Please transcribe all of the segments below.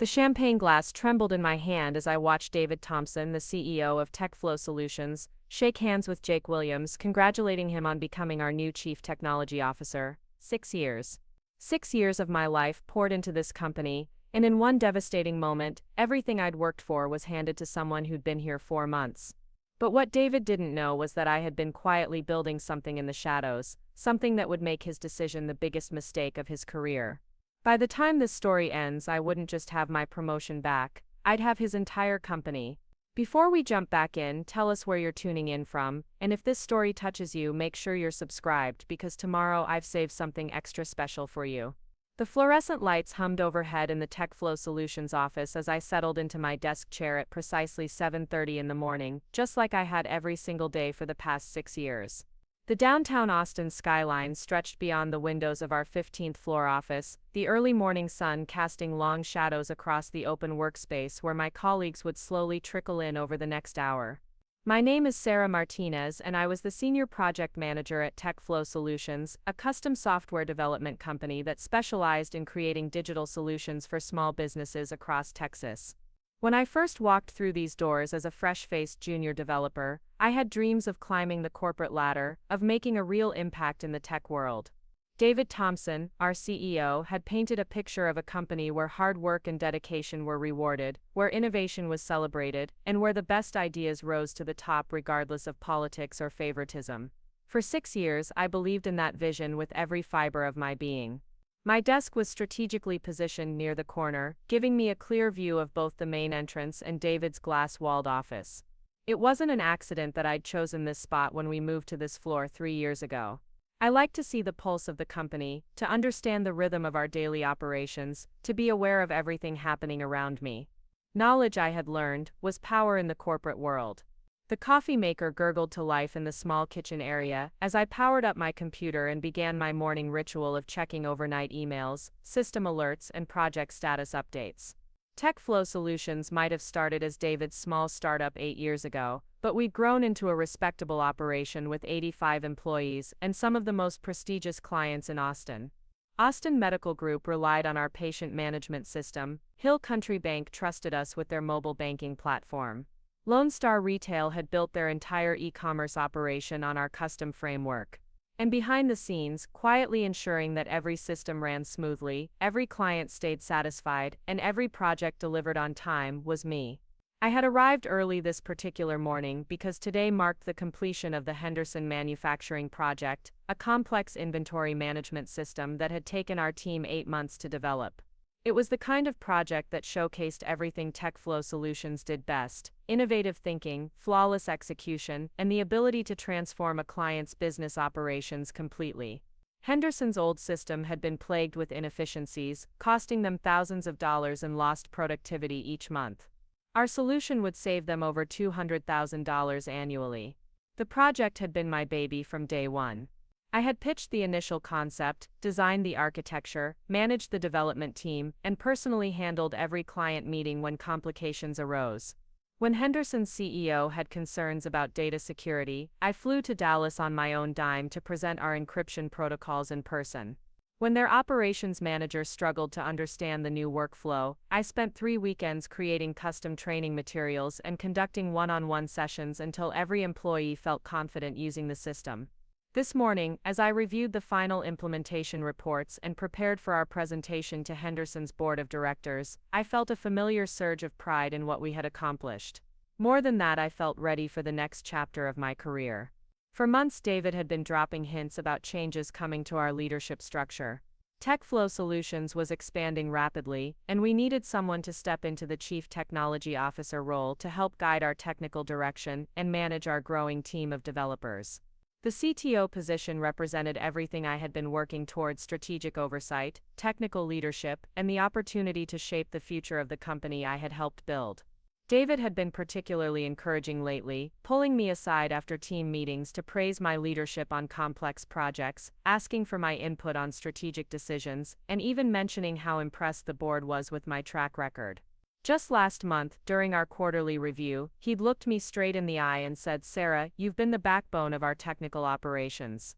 The champagne glass trembled in my hand as I watched David Thompson, the CEO of TechFlow Solutions, shake hands with Jake Williams, congratulating him on becoming our new Chief Technology Officer. 6 years. 6 years of my life poured into this company, and in one devastating moment, everything I'd worked for was handed to someone who'd been here 4 months. But what David didn't know was that I had been quietly building something in the shadows, something that would make his decision the biggest mistake of his career. By the time this story ends, I wouldn't just have my promotion back, I'd have his entire company. Before we jump back in, tell us where you're tuning in from, and if this story touches you, make sure you're subscribed because tomorrow I've saved something extra special for you. The fluorescent lights hummed overhead in the TechFlow Solutions office as I settled into my desk chair at precisely 7:30 in the morning, just like I had every single day for the past 6 years. The downtown Austin skyline stretched beyond the windows of our 15th-floor office, the early morning sun casting long shadows across the open workspace where my colleagues would slowly trickle in over the next hour. My name is Sarah Martinez, and I was the Senior Project Manager at TechFlow Solutions, a custom software development company that specialized in creating digital solutions for small businesses across Texas. When I first walked through these doors as a fresh-faced junior developer, I had dreams of climbing the corporate ladder, of making a real impact in the tech world. David Thompson, our CEO, had painted a picture of a company where hard work and dedication were rewarded, where innovation was celebrated, and where the best ideas rose to the top regardless of politics or favoritism. For 6 years, I believed in that vision with every fiber of my being. My desk was strategically positioned near the corner, giving me a clear view of both the main entrance and David's glass-walled office. It wasn't an accident that I'd chosen this spot when we moved to this floor 3 years ago. I like to see the pulse of the company, to understand the rhythm of our daily operations, to be aware of everything happening around me. Knowledge, I had learned, was power in the corporate world. The coffee maker gurgled to life in the small kitchen area as I powered up my computer and began my morning ritual of checking overnight emails, system alerts, and project status updates. TechFlow Solutions might have started as David's small startup 8 years ago, but we'd grown into a respectable operation with 85 employees and some of the most prestigious clients in Austin. Austin Medical Group relied on our patient management system. Hill Country Bank trusted us with their mobile banking platform. Lone Star Retail had built their entire e-commerce operation on our custom framework. And behind the scenes, quietly ensuring that every system ran smoothly, every client stayed satisfied, and every project delivered on time, was me. I had arrived early this particular morning because today marked the completion of the Henderson manufacturing project, a complex inventory management system that had taken our team 8 months to develop. It was the kind of project that showcased everything TechFlow Solutions did best: innovative thinking, flawless execution, and the ability to transform a client's business operations completely. Henderson's old system had been plagued with inefficiencies, costing them thousands of dollars in lost productivity each month. Our solution would save them over $200,000 annually. The project had been my baby from day one. I had pitched the initial concept, designed the architecture, managed the development team, and personally handled every client meeting when complications arose. When Henderson's CEO had concerns about data security, I flew to Dallas on my own dime to present our encryption protocols in person. When their operations manager struggled to understand the new workflow, I spent 3 weekends creating custom training materials and conducting one-on-one sessions until every employee felt confident using the system. This morning, as I reviewed the final implementation reports and prepared for our presentation to Henderson's board of directors, I felt a familiar surge of pride in what we had accomplished. More than that, I felt ready for the next chapter of my career. For months, David had been dropping hints about changes coming to our leadership structure. TechFlow Solutions was expanding rapidly, and we needed someone to step into the Chief Technology Officer role to help guide our technical direction and manage our growing team of developers. The CTO position represented everything I had been working towards: strategic oversight, technical leadership, and the opportunity to shape the future of the company I had helped build. David had been particularly encouraging lately, pulling me aside after team meetings to praise my leadership on complex projects, asking for my input on strategic decisions, and even mentioning how impressed the board was with my track record. Just last month, during our quarterly review, he'd looked me straight in the eye and said, "Sarah, you've been the backbone of our technical operations.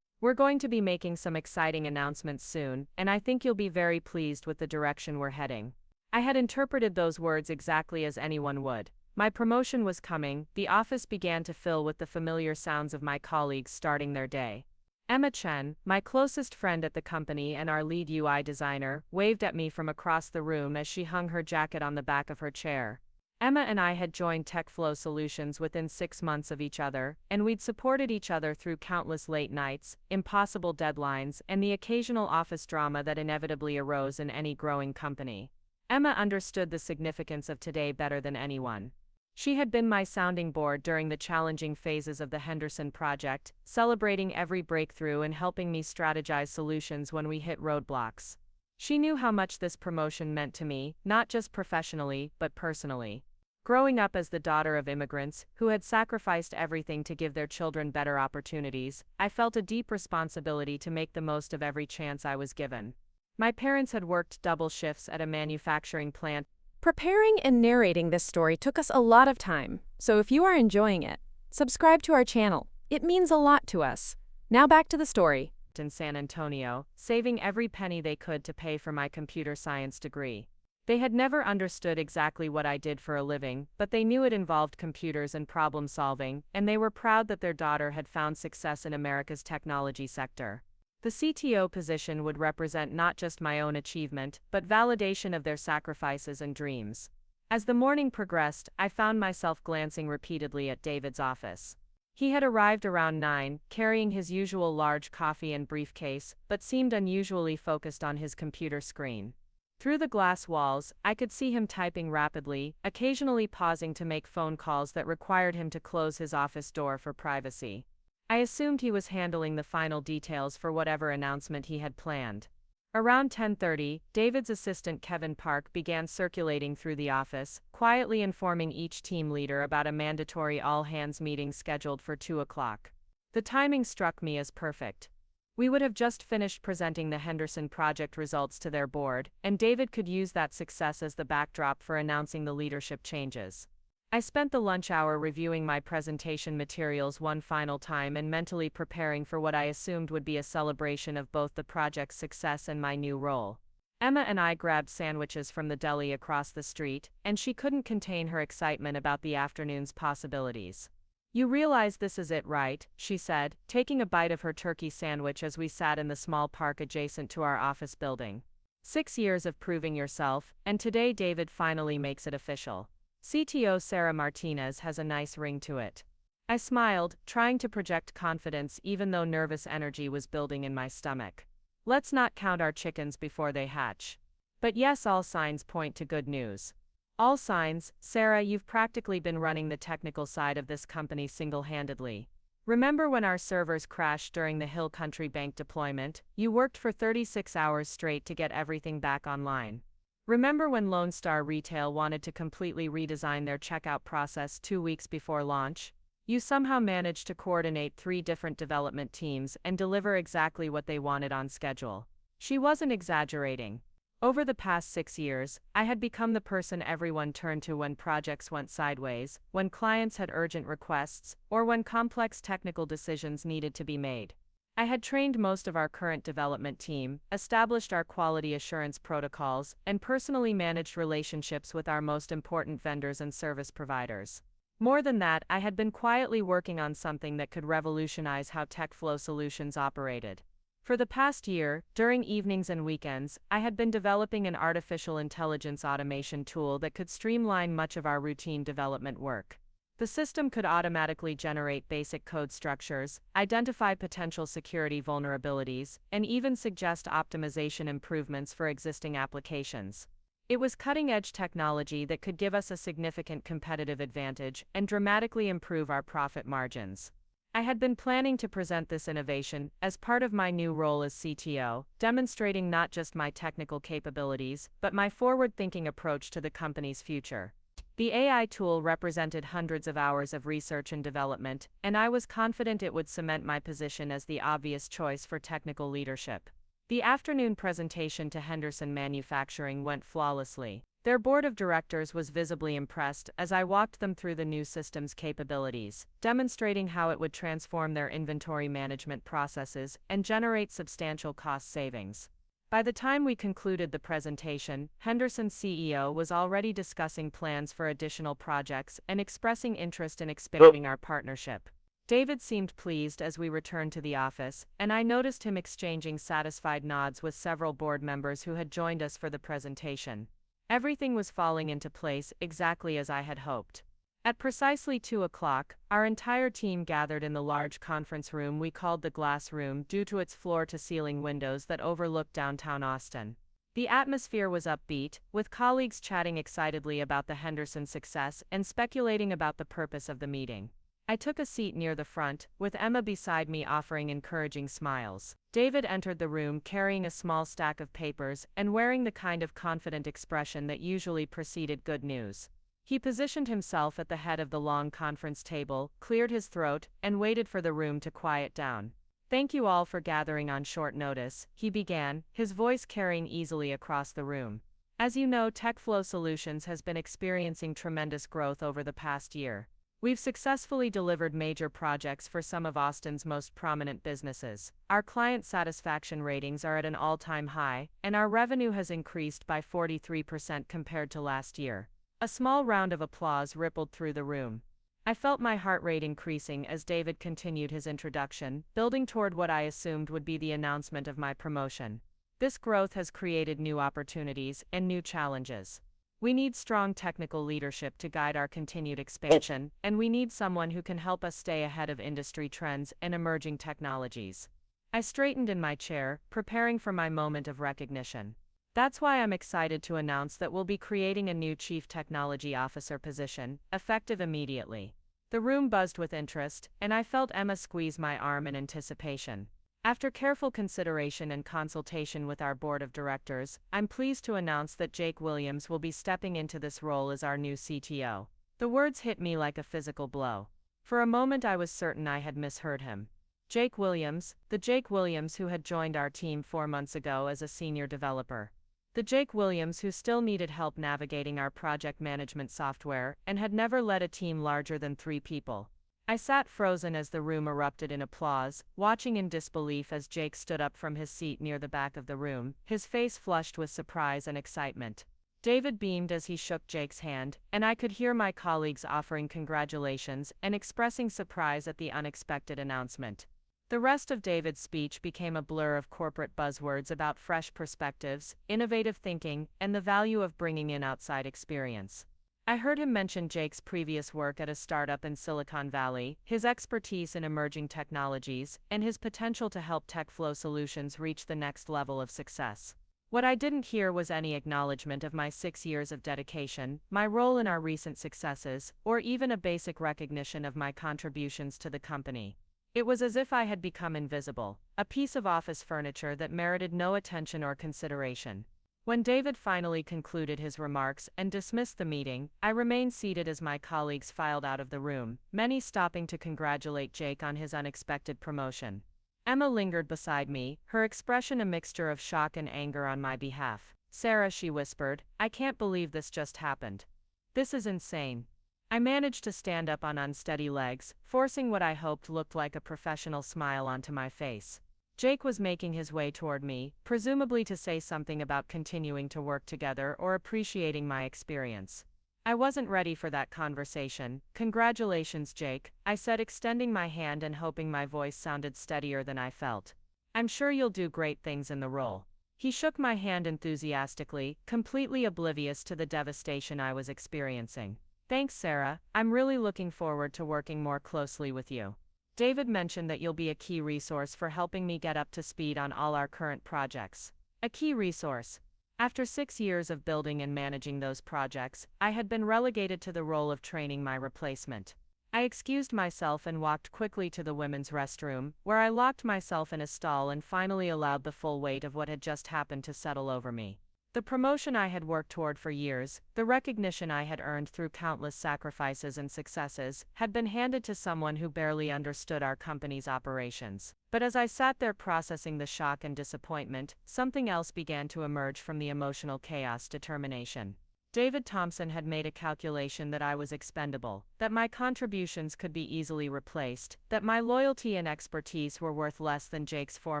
We're going to be making some exciting announcements soon, and I think you'll be very pleased with the direction we're heading." I had interpreted those words exactly as anyone would. My promotion was coming, the office began to fill with the familiar sounds of my colleagues starting their day. Emma Chen, my closest friend at the company and our lead UI designer, waved at me from across the room as she hung her jacket on the back of her chair. Emma and I had joined TechFlow Solutions within 6 months of each other, and we'd supported each other through countless late nights, impossible deadlines, and the occasional office drama that inevitably arose in any growing company. Emma understood the significance of today better than anyone. She had been my sounding board during the challenging phases of the Henderson project, celebrating every breakthrough and helping me strategize solutions when we hit roadblocks. She knew how much this promotion meant to me, not just professionally, but personally. Growing up as the daughter of immigrants, who had sacrificed everything to give their children better opportunities, I felt a deep responsibility to make the most of every chance I was given. My parents had worked double shifts at a manufacturing plant. Preparing and narrating this story took us a lot of time, so if you are enjoying it, subscribe to our channel. It means a lot to us. Now back to the story. In San Antonio, saving every penny they could to pay for my computer science degree. They had never understood exactly what I did for a living, but they knew it involved computers and problem solving, and they were proud that their daughter had found success in America's technology sector. The CTO position would represent not just my own achievement, but validation of their sacrifices and dreams. As the morning progressed, I found myself glancing repeatedly at David's office. He had arrived around 9, carrying his usual large coffee and briefcase, but seemed unusually focused on his computer screen. Through the glass walls, I could see him typing rapidly, occasionally pausing to make phone calls that required him to close his office door for privacy. I assumed he was handling the final details for whatever announcement he had planned. Around 10:30, David's assistant Kevin Park began circulating through the office, quietly informing each team leader about a mandatory all-hands meeting scheduled for 2 o'clock. The timing struck me as perfect. We would have just finished presenting the Henderson project results to their board, and David could use that success as the backdrop for announcing the leadership changes. I spent the lunch hour reviewing my presentation materials one final time and mentally preparing for what I assumed would be a celebration of both the project's success and my new role. Emma and I grabbed sandwiches from the deli across the street, and she couldn't contain her excitement about the afternoon's possibilities. "You realize this is it, right?" she said, taking a bite of her turkey sandwich as we sat in the small park adjacent to our office building. 6 years of proving yourself, and today David finally makes it official. CTO Sarah Martinez has a nice ring to it. I smiled, trying to project confidence even though nervous energy was building in my stomach. Let's not count our chickens before they hatch. But yes, all signs point to good news. All signs. Sarah, you've practically been running the technical side of this company single-handedly. Remember when our servers crashed during the Hill Country Bank deployment? You worked for 36 hours straight to get everything back online. Remember when Lone Star Retail wanted to completely redesign their checkout process 2 weeks before launch? You somehow managed to coordinate 3 different development teams and deliver exactly what they wanted on schedule. She wasn't exaggerating. Over the past 6 years, I had become the person everyone turned to when projects went sideways, when clients had urgent requests, or when complex technical decisions needed to be made. I had trained most of our current development team, established our quality assurance protocols, and personally managed relationships with our most important vendors and service providers. More than that, I had been quietly working on something that could revolutionize how TechFlow Solutions operated. For the past year, during evenings and weekends, I had been developing an artificial intelligence automation tool that could streamline much of our routine development work. The system could automatically generate basic code structures, identify potential security vulnerabilities, and even suggest optimization improvements for existing applications. It was cutting-edge technology that could give us a significant competitive advantage and dramatically improve our profit margins. I had been planning to present this innovation as part of my new role as CTO, demonstrating not just my technical capabilities, but my forward-thinking approach to the company's future. The AI tool represented hundreds of hours of research and development, and I was confident it would cement my position as the obvious choice for technical leadership. The afternoon presentation to Henderson Manufacturing went flawlessly. Their board of directors was visibly impressed as I walked them through the new system's capabilities, demonstrating how it would transform their inventory management processes and generate substantial cost savings. By the time we concluded the presentation, Henderson's CEO was already discussing plans for additional projects and expressing interest in expanding our partnership. David seemed pleased as we returned to the office, and I noticed him exchanging satisfied nods with several board members who had joined us for the presentation. Everything was falling into place exactly as I had hoped. At precisely 2 o'clock, our entire team gathered in the large conference room we called the Glass Room due to its floor-to-ceiling windows that overlooked downtown Austin. The atmosphere was upbeat, with colleagues chatting excitedly about the Henderson success and speculating about the purpose of the meeting. I took a seat near the front, with Emma beside me offering encouraging smiles. David entered the room carrying a small stack of papers and wearing the kind of confident expression that usually preceded good news. He positioned himself at the head of the long conference table, cleared his throat, and waited for the room to quiet down. "Thank you all for gathering on short notice," he began, his voice carrying easily across the room. "As you know, TechFlow Solutions has been experiencing tremendous growth over the past year. We've successfully delivered major projects for some of Austin's most prominent businesses. Our client satisfaction ratings are at an all-time high, and our revenue has increased by 43% compared to last year." A small round of applause rippled through the room. I felt my heart rate increasing as David continued his introduction, building toward what I assumed would be the announcement of my promotion. "This growth has created new opportunities and new challenges. We need strong technical leadership to guide our continued expansion, and we need someone who can help us stay ahead of industry trends and emerging technologies." I straightened in my chair, preparing for my moment of recognition. "That's why I'm excited to announce that we'll be creating a new Chief Technology Officer position, effective immediately." The room buzzed with interest, and I felt Emma squeeze my arm in anticipation. After careful consideration and consultation with our board of directors, I'm pleased to announce that Jake Williams will be stepping into this role as our new CTO. The words hit me like a physical blow. For a moment I was certain I had misheard him. Jake Williams, the Jake Williams who had joined our team 4 months ago as a senior developer. The Jake Williams who still needed help navigating our project management software and had never led a team larger than 3 people. I sat frozen as the room erupted in applause, watching in disbelief as Jake stood up from his seat near the back of the room, his face flushed with surprise and excitement. David beamed as he shook Jake's hand, and I could hear my colleagues offering congratulations and expressing surprise at the unexpected announcement. The rest of David's speech became a blur of corporate buzzwords about fresh perspectives, innovative thinking, and the value of bringing in outside experience. I heard him mention Jake's previous work at a startup in Silicon Valley, his expertise in emerging technologies, and his potential to help TechFlow Solutions reach the next level of success. What I didn't hear was any acknowledgement of my 6 years of dedication, my role in our recent successes, or even a basic recognition of my contributions to the company. It was as if I had become invisible, a piece of office furniture that merited no attention or consideration. When David finally concluded his remarks and dismissed the meeting, I remained seated as my colleagues filed out of the room, many stopping to congratulate Jake on his unexpected promotion. Emma lingered beside me, her expression a mixture of shock and anger on my behalf. "Sarah," she whispered, "I can't believe this just happened. This is insane." I managed to stand up on unsteady legs, forcing what I hoped looked like a professional smile onto my face. Jake was making his way toward me, presumably to say something about continuing to work together or appreciating my experience. I wasn't ready for that conversation. "Congratulations, Jake," I said, extending my hand and hoping my voice sounded steadier than I felt. "I'm sure you'll do great things in the role." He shook my hand enthusiastically, completely oblivious to the devastation I was experiencing. "Thanks, Sarah. I'm really looking forward to working more closely with you. David mentioned that you'll be a key resource for helping me get up to speed on all our current projects." A key resource. After 6 years of building and managing those projects, I had been relegated to the role of training my replacement. I excused myself and walked quickly to the women's restroom, where I locked myself in a stall and finally allowed the full weight of what had just happened to settle over me. The promotion I had worked toward for years, the recognition I had earned through countless sacrifices and successes, had been handed to someone who barely understood our company's operations. But as I sat there processing the shock and disappointment, something else began to emerge from the emotional chaos: determination. David Thompson had made a calculation that I was expendable, that my contributions could be easily replaced, that my loyalty and expertise were worth less than Jake's 4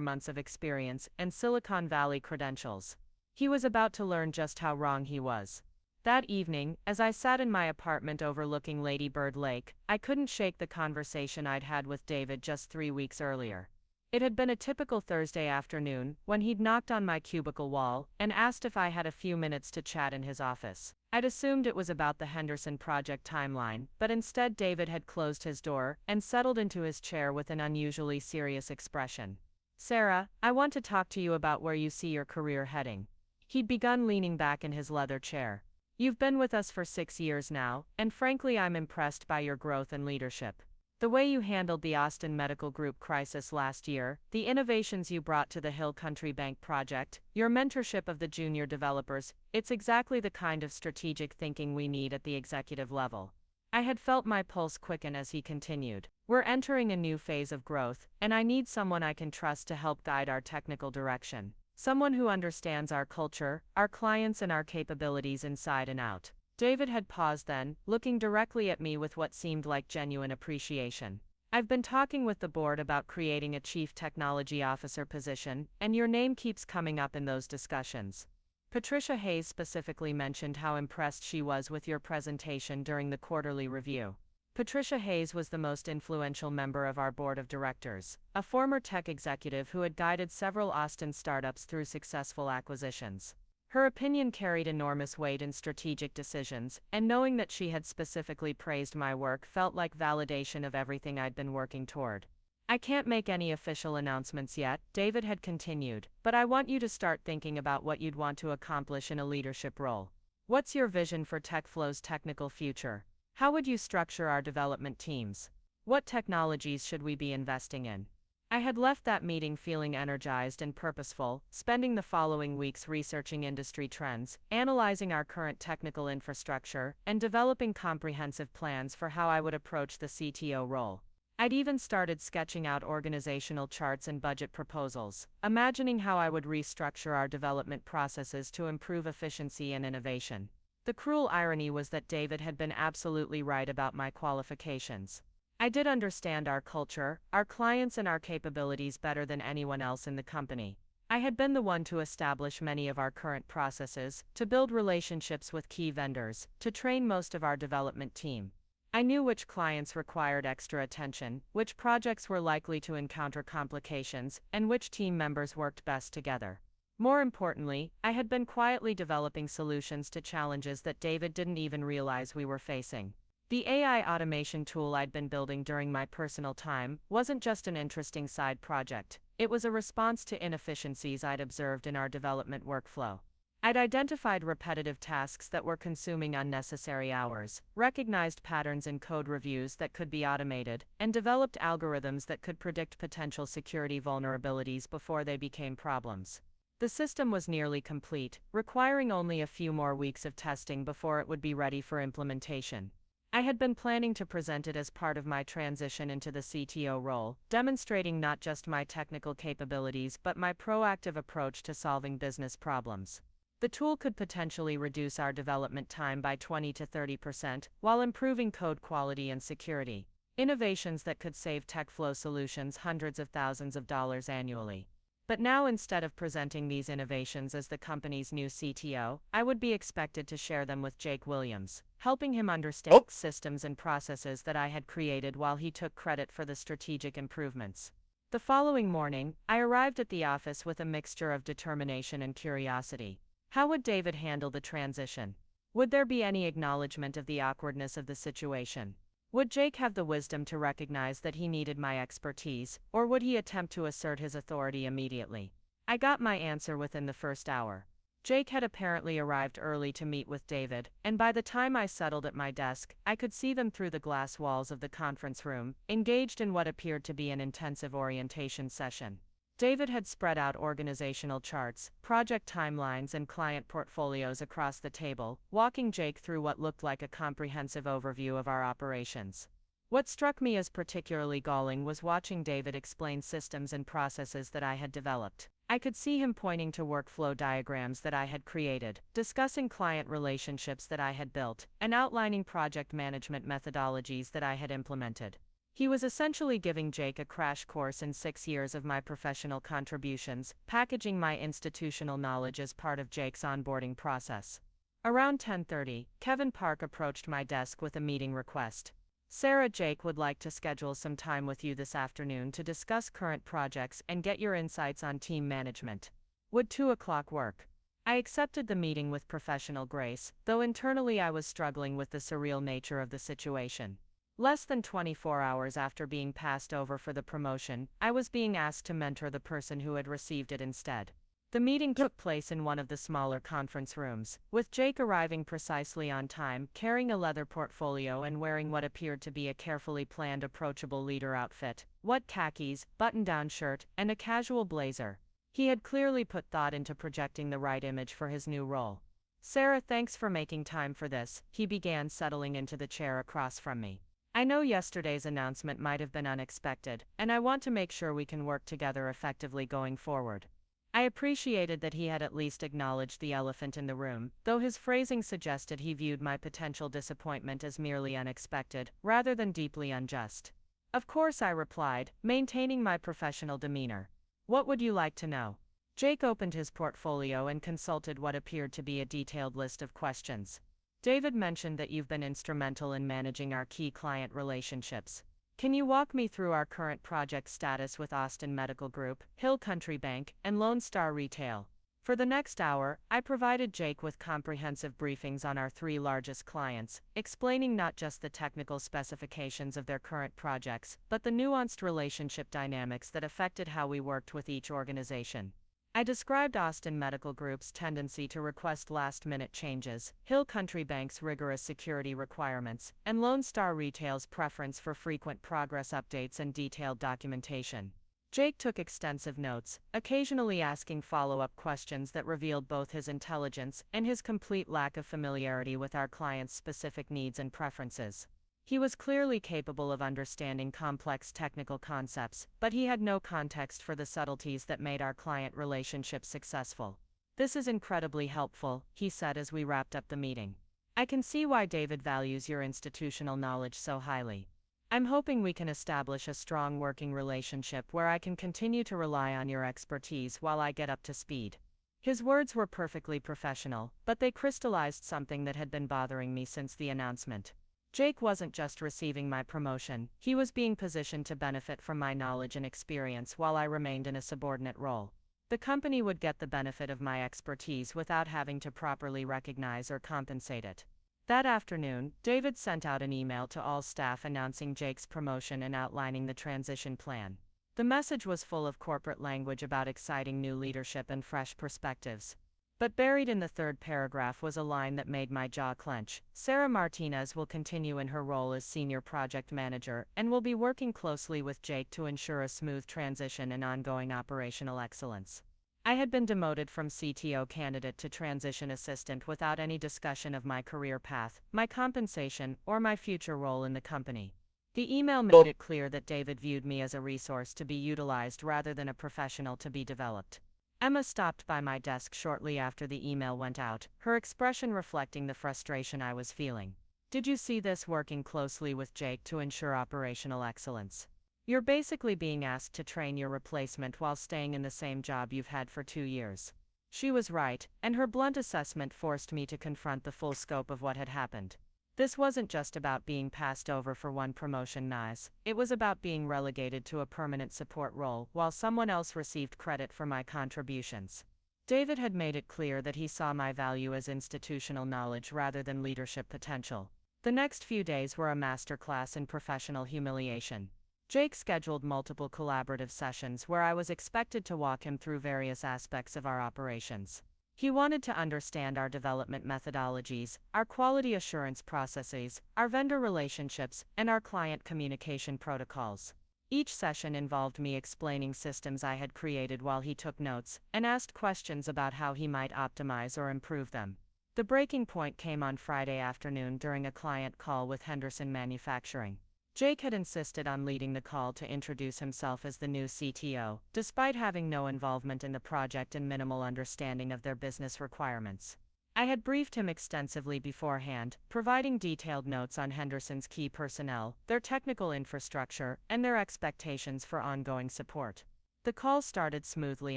months of experience and Silicon Valley credentials. He was about to learn just how wrong he was. That evening, as I sat in my apartment overlooking Lady Bird Lake, I couldn't shake the conversation I'd had with David just 3 weeks earlier. It had been a typical Thursday afternoon, when he'd knocked on my cubicle wall and asked if I had a few minutes to chat in his office. I'd assumed it was about the Henderson project timeline, but instead David had closed his door and settled into his chair with an unusually serious expression. "Sarah, I want to talk to you about where you see your career heading." He'd begun leaning back in his leather chair. "You've been with us for 6 years now, and frankly I'm impressed by your growth and leadership. The way you handled the Austin Medical Group crisis last year, the innovations you brought to the Hill Country Bank project, your mentorship of the junior developers, it's exactly the kind of strategic thinking we need at the executive level." I had felt my pulse quicken as he continued. "We're entering a new phase of growth, and I need someone I can trust to help guide our technical direction. Someone who understands our culture, our clients and our capabilities inside and out." David had paused then, looking directly at me with what seemed like genuine appreciation. "I've been talking with the board about creating a chief technology officer position, and your name keeps coming up in those discussions. Patricia Hayes specifically mentioned how impressed she was with your presentation during the quarterly review." Patricia Hayes was the most influential member of our board of directors, a former tech executive who had guided several Austin startups through successful acquisitions. Her opinion carried enormous weight in strategic decisions, and knowing that she had specifically praised my work felt like validation of everything I'd been working toward. "I can't make any official announcements yet," David had continued, "but I want you to start thinking about what you'd want to accomplish in a leadership role. What's your vision for TechFlow's technical future? How would you structure our development teams? What technologies should we be investing in?" I had left that meeting feeling energized and purposeful, spending the following weeks researching industry trends, analyzing our current technical infrastructure, and developing comprehensive plans for how I would approach the CTO role. I'd even started sketching out organizational charts and budget proposals, imagining how I would restructure our development processes to improve efficiency and innovation. The cruel irony was that David had been absolutely right about my qualifications. I did understand our culture, our clients and our capabilities better than anyone else in the company. I had been the one to establish many of our current processes, to build relationships with key vendors, to train most of our development team. I knew which clients required extra attention, which projects were likely to encounter complications, and which team members worked best together. More importantly, I had been quietly developing solutions to challenges that David didn't even realize we were facing. The AI automation tool I'd been building during my personal time wasn't just an interesting side project, it was a response to inefficiencies I'd observed in our development workflow. I'd identified repetitive tasks that were consuming unnecessary hours, recognized patterns in code reviews that could be automated, and developed algorithms that could predict potential security vulnerabilities before they became problems. The system was nearly complete, requiring only a few more weeks of testing before it would be ready for implementation. I had been planning to present it as part of my transition into the CTO role, demonstrating not just my technical capabilities but my proactive approach to solving business problems. The tool could potentially reduce our development time by 20 to 30%, while improving code quality and security. Innovations that could save TechFlow Solutions hundreds of thousands of dollars annually. But now, instead of presenting these innovations as the company's new CTO, I would be expected to share them with Jake Williams, helping him understand systems and processes that I had created while he took credit for the strategic improvements. The following morning, I arrived at the office with a mixture of determination and curiosity. How would David handle the transition? Would there be any acknowledgement of the awkwardness of the situation? Would Jake have the wisdom to recognize that he needed my expertise, or would he attempt to assert his authority immediately? I got my answer within the first hour. Jake had apparently arrived early to meet with David, and by the time I settled at my desk, I could see them through the glass walls of the conference room, engaged in what appeared to be an intensive orientation session. David had spread out organizational charts, project timelines and client portfolios across the table, walking Jake through what looked like a comprehensive overview of our operations. What struck me as particularly galling was watching David explain systems and processes that I had developed. I could see him pointing to workflow diagrams that I had created, discussing client relationships that I had built, and outlining project management methodologies that I had implemented. He was essentially giving Jake a crash course in 6 years of my professional contributions, packaging my institutional knowledge as part of Jake's onboarding process. Around 10:30, Kevin Park approached my desk with a meeting request. Sarah, Jake would like to schedule some time with you this afternoon to discuss current projects and get your insights on team management. Would 2 o'clock work? I accepted the meeting with professional grace, though internally I was struggling with the surreal nature of the situation. Less than 24 hours after being passed over for the promotion, I was being asked to mentor the person who had received it instead. The meeting took place in one of the smaller conference rooms, with Jake arriving precisely on time, carrying a leather portfolio and wearing what appeared to be a carefully planned approachable leader outfit, white khakis, button-down shirt, and a casual blazer. He had clearly put thought into projecting the right image for his new role. "Sarah, thanks for making time for this," he began, settling into the chair across from me. "I know yesterday's announcement might have been unexpected, and I want to make sure we can work together effectively going forward." I appreciated that he had at least acknowledged the elephant in the room, though his phrasing suggested he viewed my potential disappointment as merely unexpected, rather than deeply unjust. "Of course," I replied, maintaining my professional demeanor. "What would you like to know?" Jake opened his portfolio and consulted what appeared to be a detailed list of questions. "David mentioned that you've been instrumental in managing our key client relationships. Can you walk me through our current project status with Austin Medical Group, Hill Country Bank, and Lone Star Retail?" For the next hour, I provided Jake with comprehensive briefings on our 3 largest clients, explaining not just the technical specifications of their current projects, but the nuanced relationship dynamics that affected how we worked with each organization. I described Austin Medical Group's tendency to request last-minute changes, Hill Country Bank's rigorous security requirements, and Lone Star Retail's preference for frequent progress updates and detailed documentation. Jake took extensive notes, occasionally asking follow-up questions that revealed both his intelligence and his complete lack of familiarity with our clients' specific needs and preferences. He was clearly capable of understanding complex technical concepts, but he had no context for the subtleties that made our client relationships successful. "This is incredibly helpful," he said as we wrapped up the meeting. "I can see why David values your institutional knowledge so highly. I'm hoping we can establish a strong working relationship where I can continue to rely on your expertise while I get up to speed." His words were perfectly professional, but they crystallized something that had been bothering me since the announcement. Jake wasn't just receiving my promotion, he was being positioned to benefit from my knowledge and experience while I remained in a subordinate role. The company would get the benefit of my expertise without having to properly recognize or compensate it. That afternoon, David sent out an email to all staff announcing Jake's promotion and outlining the transition plan. The message was full of corporate language about exciting new leadership and fresh perspectives. But buried in the 3rd paragraph was a line that made my jaw clench. "Sarah Martinez will continue in her role as Senior Project Manager and will be working closely with Jake to ensure a smooth transition and ongoing operational excellence." I had been demoted from CTO candidate to transition assistant without any discussion of my career path, my compensation, or my future role in the company. The email made it clear that David viewed me as a resource to be utilized rather than a professional to be developed. Emma stopped by my desk shortly after the email went out, her expression reflecting the frustration I was feeling. "Did you see this? Working closely with Jake to ensure operational excellence. You're basically being asked to train your replacement while staying in the same job you've had for 2 years." She was right, and her blunt assessment forced me to confront the full scope of what had happened. This wasn't just about being passed over for one promotion nice, it was about being relegated to a permanent support role while someone else received credit for my contributions. David had made it clear that he saw my value as institutional knowledge rather than leadership potential. The next few days were a masterclass in professional humiliation. Jake scheduled multiple collaborative sessions where I was expected to walk him through various aspects of our operations. He wanted to understand our development methodologies, our quality assurance processes, our vendor relationships, and our client communication protocols. Each session involved me explaining systems I had created while he took notes, and asked questions about how he might optimize or improve them. The breaking point came on Friday afternoon during a client call with Henderson Manufacturing. Jake had insisted on leading the call to introduce himself as the new CTO, despite having no involvement in the project and minimal understanding of their business requirements. I had briefed him extensively beforehand, providing detailed notes on Henderson's key personnel, their technical infrastructure, and their expectations for ongoing support. The call started smoothly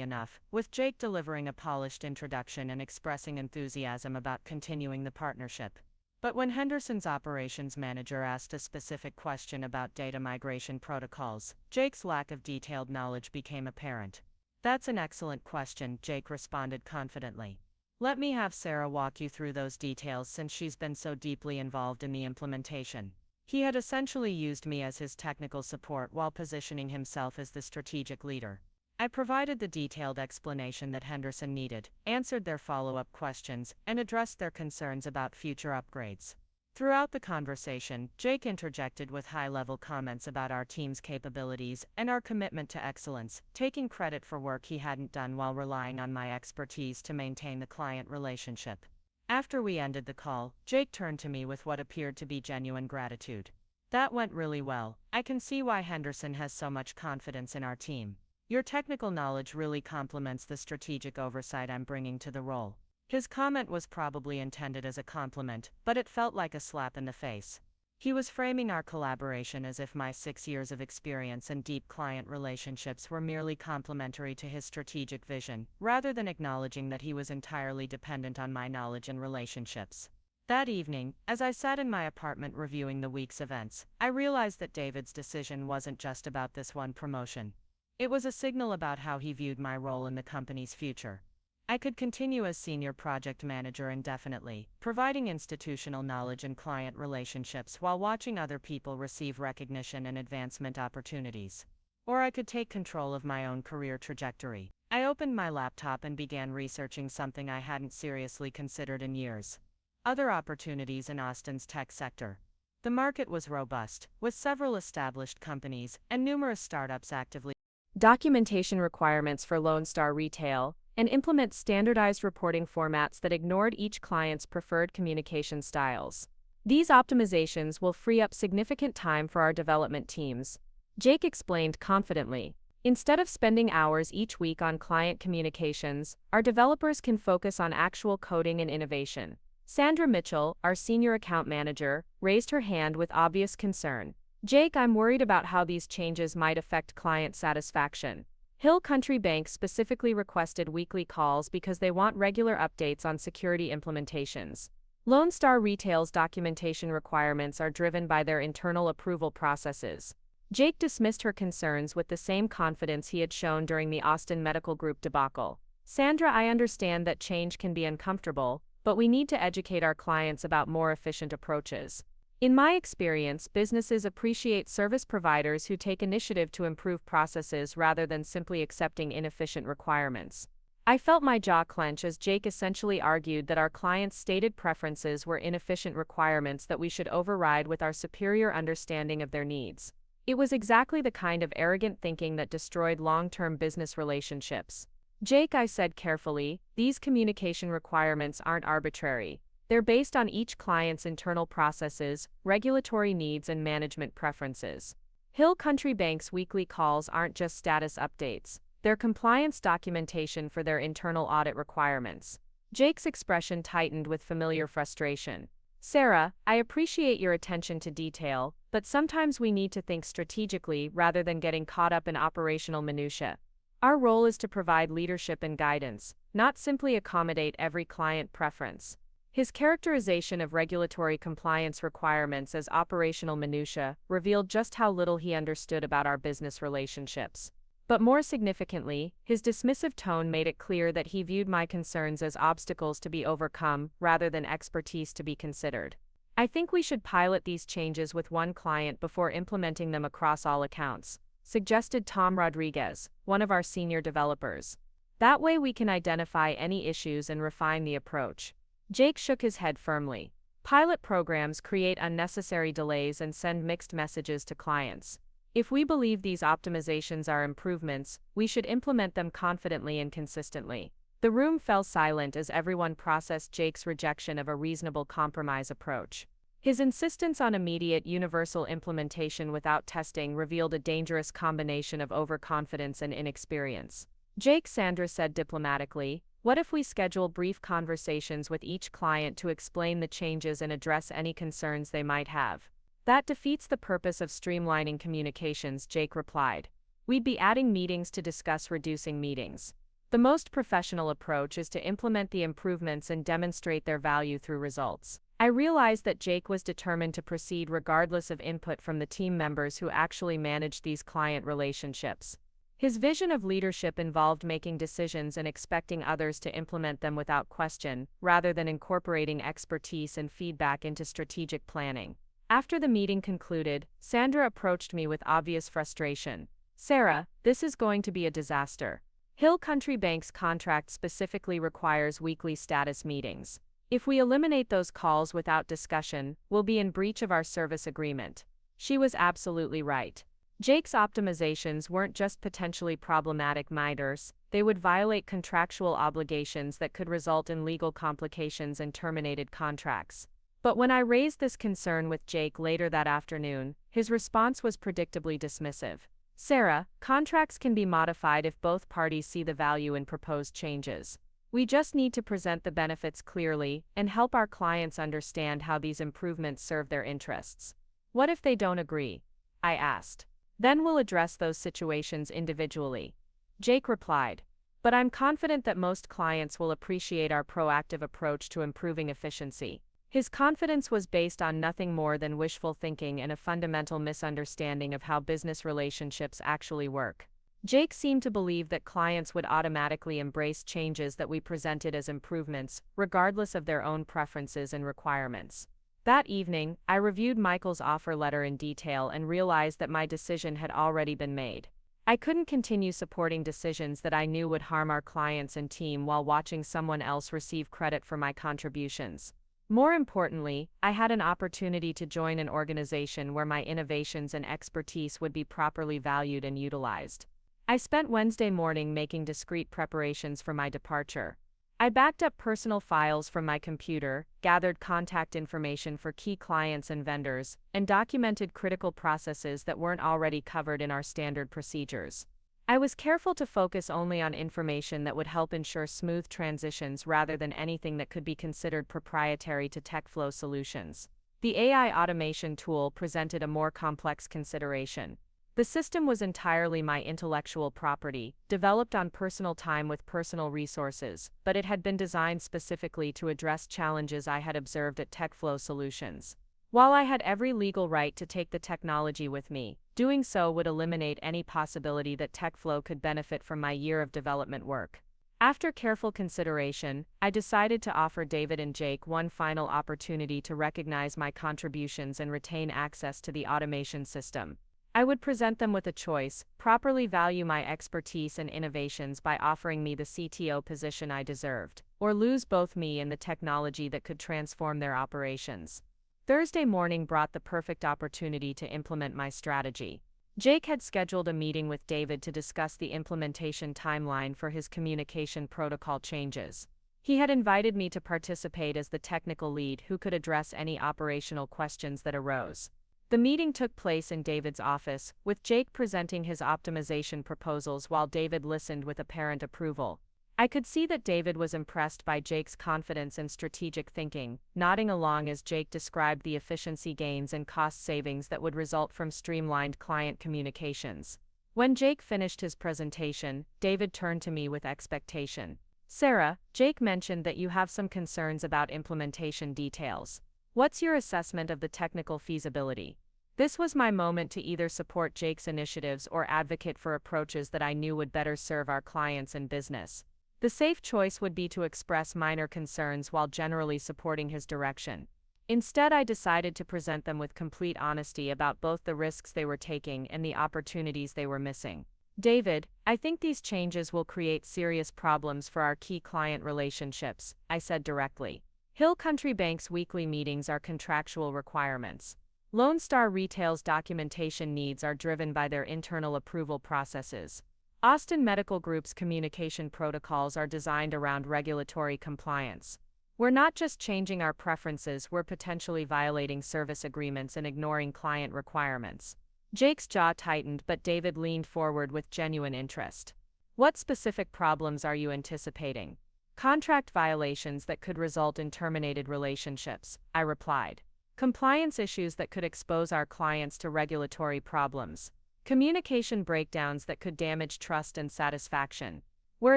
enough, with Jake delivering a polished introduction and expressing enthusiasm about continuing the partnership. But when Henderson's operations manager asked a specific question about data migration protocols, Jake's lack of detailed knowledge became apparent. "That's an excellent question," Jake responded confidently. "Let me have Sarah walk you through those details since she's been so deeply involved in the implementation." He had essentially used me as his technical support while positioning himself as the strategic leader. I provided the detailed explanation that Henderson needed, answered their follow-up questions, and addressed their concerns about future upgrades. Throughout the conversation, Jake interjected with high-level comments about our team's capabilities and our commitment to excellence, taking credit for work he hadn't done while relying on my expertise to maintain the client relationship. After we ended the call, Jake turned to me with what appeared to be genuine gratitude. "That went really well. I can see why Henderson has so much confidence in our team. Your technical knowledge really complements the strategic oversight I'm bringing to the role." His comment was probably intended as a compliment, but it felt like a slap in the face. He was framing our collaboration as if my 6 years of experience and deep client relationships were merely complementary to his strategic vision, rather than acknowledging that he was entirely dependent on my knowledge and relationships. That evening, as I sat in my apartment reviewing the week's events, I realized that David's decision wasn't just about this one promotion. It was a signal about how he viewed my role in the company's future. I could continue as senior project manager indefinitely, providing institutional knowledge and client relationships while watching other people receive recognition and advancement opportunities. Or I could take control of my own career trajectory. I opened my laptop and began researching something I hadn't seriously considered in years: other opportunities in Austin's tech sector. The market was robust, with several established companies and numerous startups actively Documentation requirements for Lone Star Retail, and implement standardized reporting formats that ignored each client's preferred communication styles. These optimizations will free up significant time for our development teams. Jake explained confidently. Instead of spending hours each week on client communications, our developers can focus on actual coding and innovation. Sandra Mitchell, our senior account manager, raised her hand with obvious concern. "Jake, I'm worried about how these changes might affect client satisfaction." Hill Country Bank specifically requested weekly calls because they want regular updates on security implementations. Lone Star Retail's documentation requirements are driven by their internal approval processes. Jake dismissed her concerns with the same confidence he had shown during the Austin Medical Group debacle. "Sandra, I understand that change can be uncomfortable, but we need to educate our clients about more efficient approaches. In my experience, businesses appreciate service providers who take initiative to improve processes rather than simply accepting inefficient requirements." I felt my jaw clench as Jake essentially argued that our clients' stated preferences were inefficient requirements that we should override with our superior understanding of their needs. It was exactly the kind of arrogant thinking that destroyed long-term business relationships. "Jake," I said carefully, "these communication requirements aren't arbitrary. They're based on each client's internal processes, regulatory needs, and management preferences. Hill Country Bank's weekly calls aren't just status updates. They're compliance documentation for their internal audit requirements." Jake's expression tightened with familiar frustration. "Sarah, I appreciate your attention to detail, but sometimes we need to think strategically rather than getting caught up in operational minutiae. Our role is to provide leadership and guidance, not simply accommodate every client preference." His characterization of regulatory compliance requirements as operational minutiae revealed just how little he understood about our business relationships. But more significantly, his dismissive tone made it clear that he viewed my concerns as obstacles to be overcome rather than expertise to be considered. "I think we should pilot these changes with one client before implementing them across all accounts," suggested Tom Rodriguez, one of our senior developers. "That way we can identify any issues and refine the approach." Jake shook his head firmly. "Pilot programs create unnecessary delays and send mixed messages to clients. If we believe these optimizations are improvements, we should implement them confidently and consistently." The room fell silent as everyone processed Jake's rejection of a reasonable compromise approach. His insistence on immediate universal implementation without testing revealed a dangerous combination of overconfidence and inexperience. Jake, Sandra said diplomatically, what if we schedule brief conversations with each client to explain the changes and address any concerns they might have? That defeats the purpose of streamlining communications, Jake replied. We'd be adding meetings to discuss reducing meetings. The most professional approach is to implement the improvements and demonstrate their value through results. I realized that Jake was determined to proceed regardless of input from the team members who actually managed these client relationships. His vision of leadership involved making decisions and expecting others to implement them without question, rather than incorporating expertise and feedback into strategic planning. After the meeting concluded, Sandra approached me with obvious frustration. Sarah, this is going to be a disaster. Hill Country Bank's contract specifically requires weekly status meetings. If we eliminate those calls without discussion, we'll be in breach of our service agreement. She was absolutely right. Jake's optimizations weren't just potentially problematic matters, they would violate contractual obligations that could result in legal complications and terminated contracts. But when I raised this concern with Jake later that afternoon, his response was predictably dismissive. Sarah, contracts can be modified if both parties see the value in proposed changes. We just need to present the benefits clearly and help our clients understand how these improvements serve their interests. What if they don't agree? I asked. Then we'll address those situations individually. Jake replied. But I'm confident that most clients will appreciate our proactive approach to improving efficiency. His confidence was based on nothing more than wishful thinking and a fundamental misunderstanding of how business relationships actually work. Jake seemed to believe that clients would automatically embrace changes that we presented as improvements, regardless of their own preferences and requirements. That evening, I reviewed Michael's offer letter in detail and realized that my decision had already been made. I couldn't continue supporting decisions that I knew would harm our clients and team while watching someone else receive credit for my contributions. More importantly, I had an opportunity to join an organization where my innovations and expertise would be properly valued and utilized. I spent Wednesday morning making discreet preparations for my departure. I backed up personal files from my computer, gathered contact information for key clients and vendors, and documented critical processes that weren't already covered in our standard procedures. I was careful to focus only on information that would help ensure smooth transitions rather than anything that could be considered proprietary to TechFlow Solutions. The AI automation tool presented a more complex consideration. The system was entirely my intellectual property, developed on personal time with personal resources, but it had been designed specifically to address challenges I had observed at TechFlow Solutions. While I had every legal right to take the technology with me, doing so would eliminate any possibility that TechFlow could benefit from my year of development work. After careful consideration, I decided to offer David and Jake one final opportunity to recognize my contributions and retain access to the automation system. I would present them with a choice: properly value my expertise and innovations by offering me the CTO position I deserved, or lose both me and the technology that could transform their operations. Thursday morning brought the perfect opportunity to implement my strategy. Jake had scheduled a meeting with David to discuss the implementation timeline for his communication protocol changes. He had invited me to participate as the technical lead who could address any operational questions that arose. The meeting took place in David's office, with Jake presenting his optimization proposals while David listened with apparent approval. I could see that David was impressed by Jake's confidence and strategic thinking, nodding along as Jake described the efficiency gains and cost savings that would result from streamlined client communications. When Jake finished his presentation, David turned to me with expectation. Sarah, Jake mentioned that you have some concerns about implementation details. What's your assessment of the technical feasibility? This was my moment to either support Jake's initiatives or advocate for approaches that I knew would better serve our clients and business. The safe choice would be to express minor concerns while generally supporting his direction. Instead, I decided to present them with complete honesty about both the risks they were taking and the opportunities they were missing. David, I think these changes will create serious problems for our key client relationships, I said directly. Hill Country Bank's weekly meetings are contractual requirements. Lone Star Retail's documentation needs are driven by their internal approval processes. Austin Medical Group's communication protocols are designed around regulatory compliance. We're not just changing our preferences, we're potentially violating service agreements and ignoring client requirements. Jake's jaw tightened, but David leaned forward with genuine interest. What specific problems are you anticipating? Contract violations that could result in terminated relationships, I replied. Compliance issues that could expose our clients to regulatory problems. Communication breakdowns that could damage trust and satisfaction. We're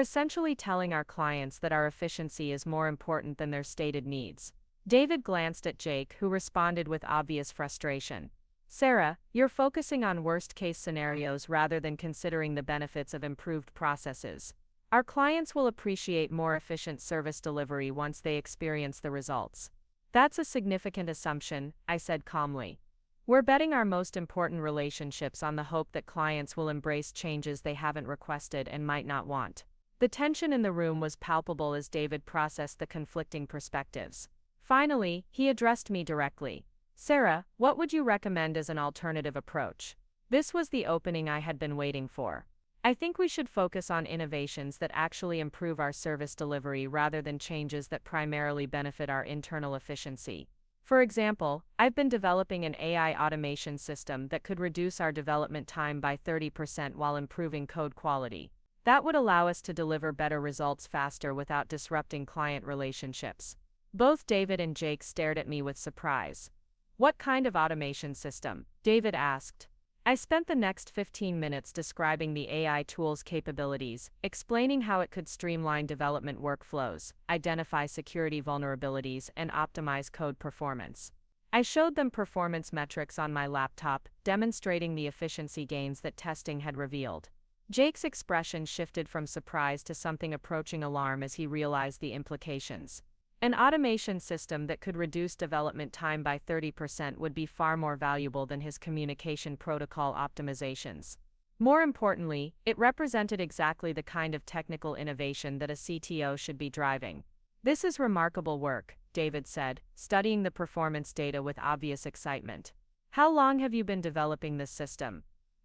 essentially telling our clients that our efficiency is more important than their stated needs. David glanced at Jake, who responded with obvious frustration. Sarah, you're focusing on worst-case scenarios rather than considering the benefits of improved processes. Our clients will appreciate more efficient service delivery once they experience the results. That's a significant assumption, I said calmly. We're betting our most important relationships on the hope that clients will embrace changes they haven't requested and might not want. The tension in the room was palpable as David processed the conflicting perspectives. Finally, he addressed me directly. Sarah, what would you recommend as an alternative approach? This was the opening I had been waiting for. I think we should focus on innovations that actually improve our service delivery rather than changes that primarily benefit our internal efficiency. For example, I've been developing an AI automation system that could reduce our development time by 30% while improving code quality. That would allow us to deliver better results faster without disrupting client relationships. Both David and Jake stared at me with surprise. What kind of automation system? David asked. I spent the next 15 minutes describing the AI tool's capabilities, explaining how it could streamline development workflows, identify security vulnerabilities, and optimize code performance. I showed them performance metrics on my laptop, demonstrating the efficiency gains that testing had revealed. Jake's expression shifted from surprise to something approaching alarm as he realized the implications. An automation system that could reduce development time by 30% would be far more valuable than his communication protocol optimizations. More importantly, it represented exactly the kind of technical innovation that a CTO should be driving. This is remarkable work, David said, studying the performance data with obvious excitement. How long have you been developing this system?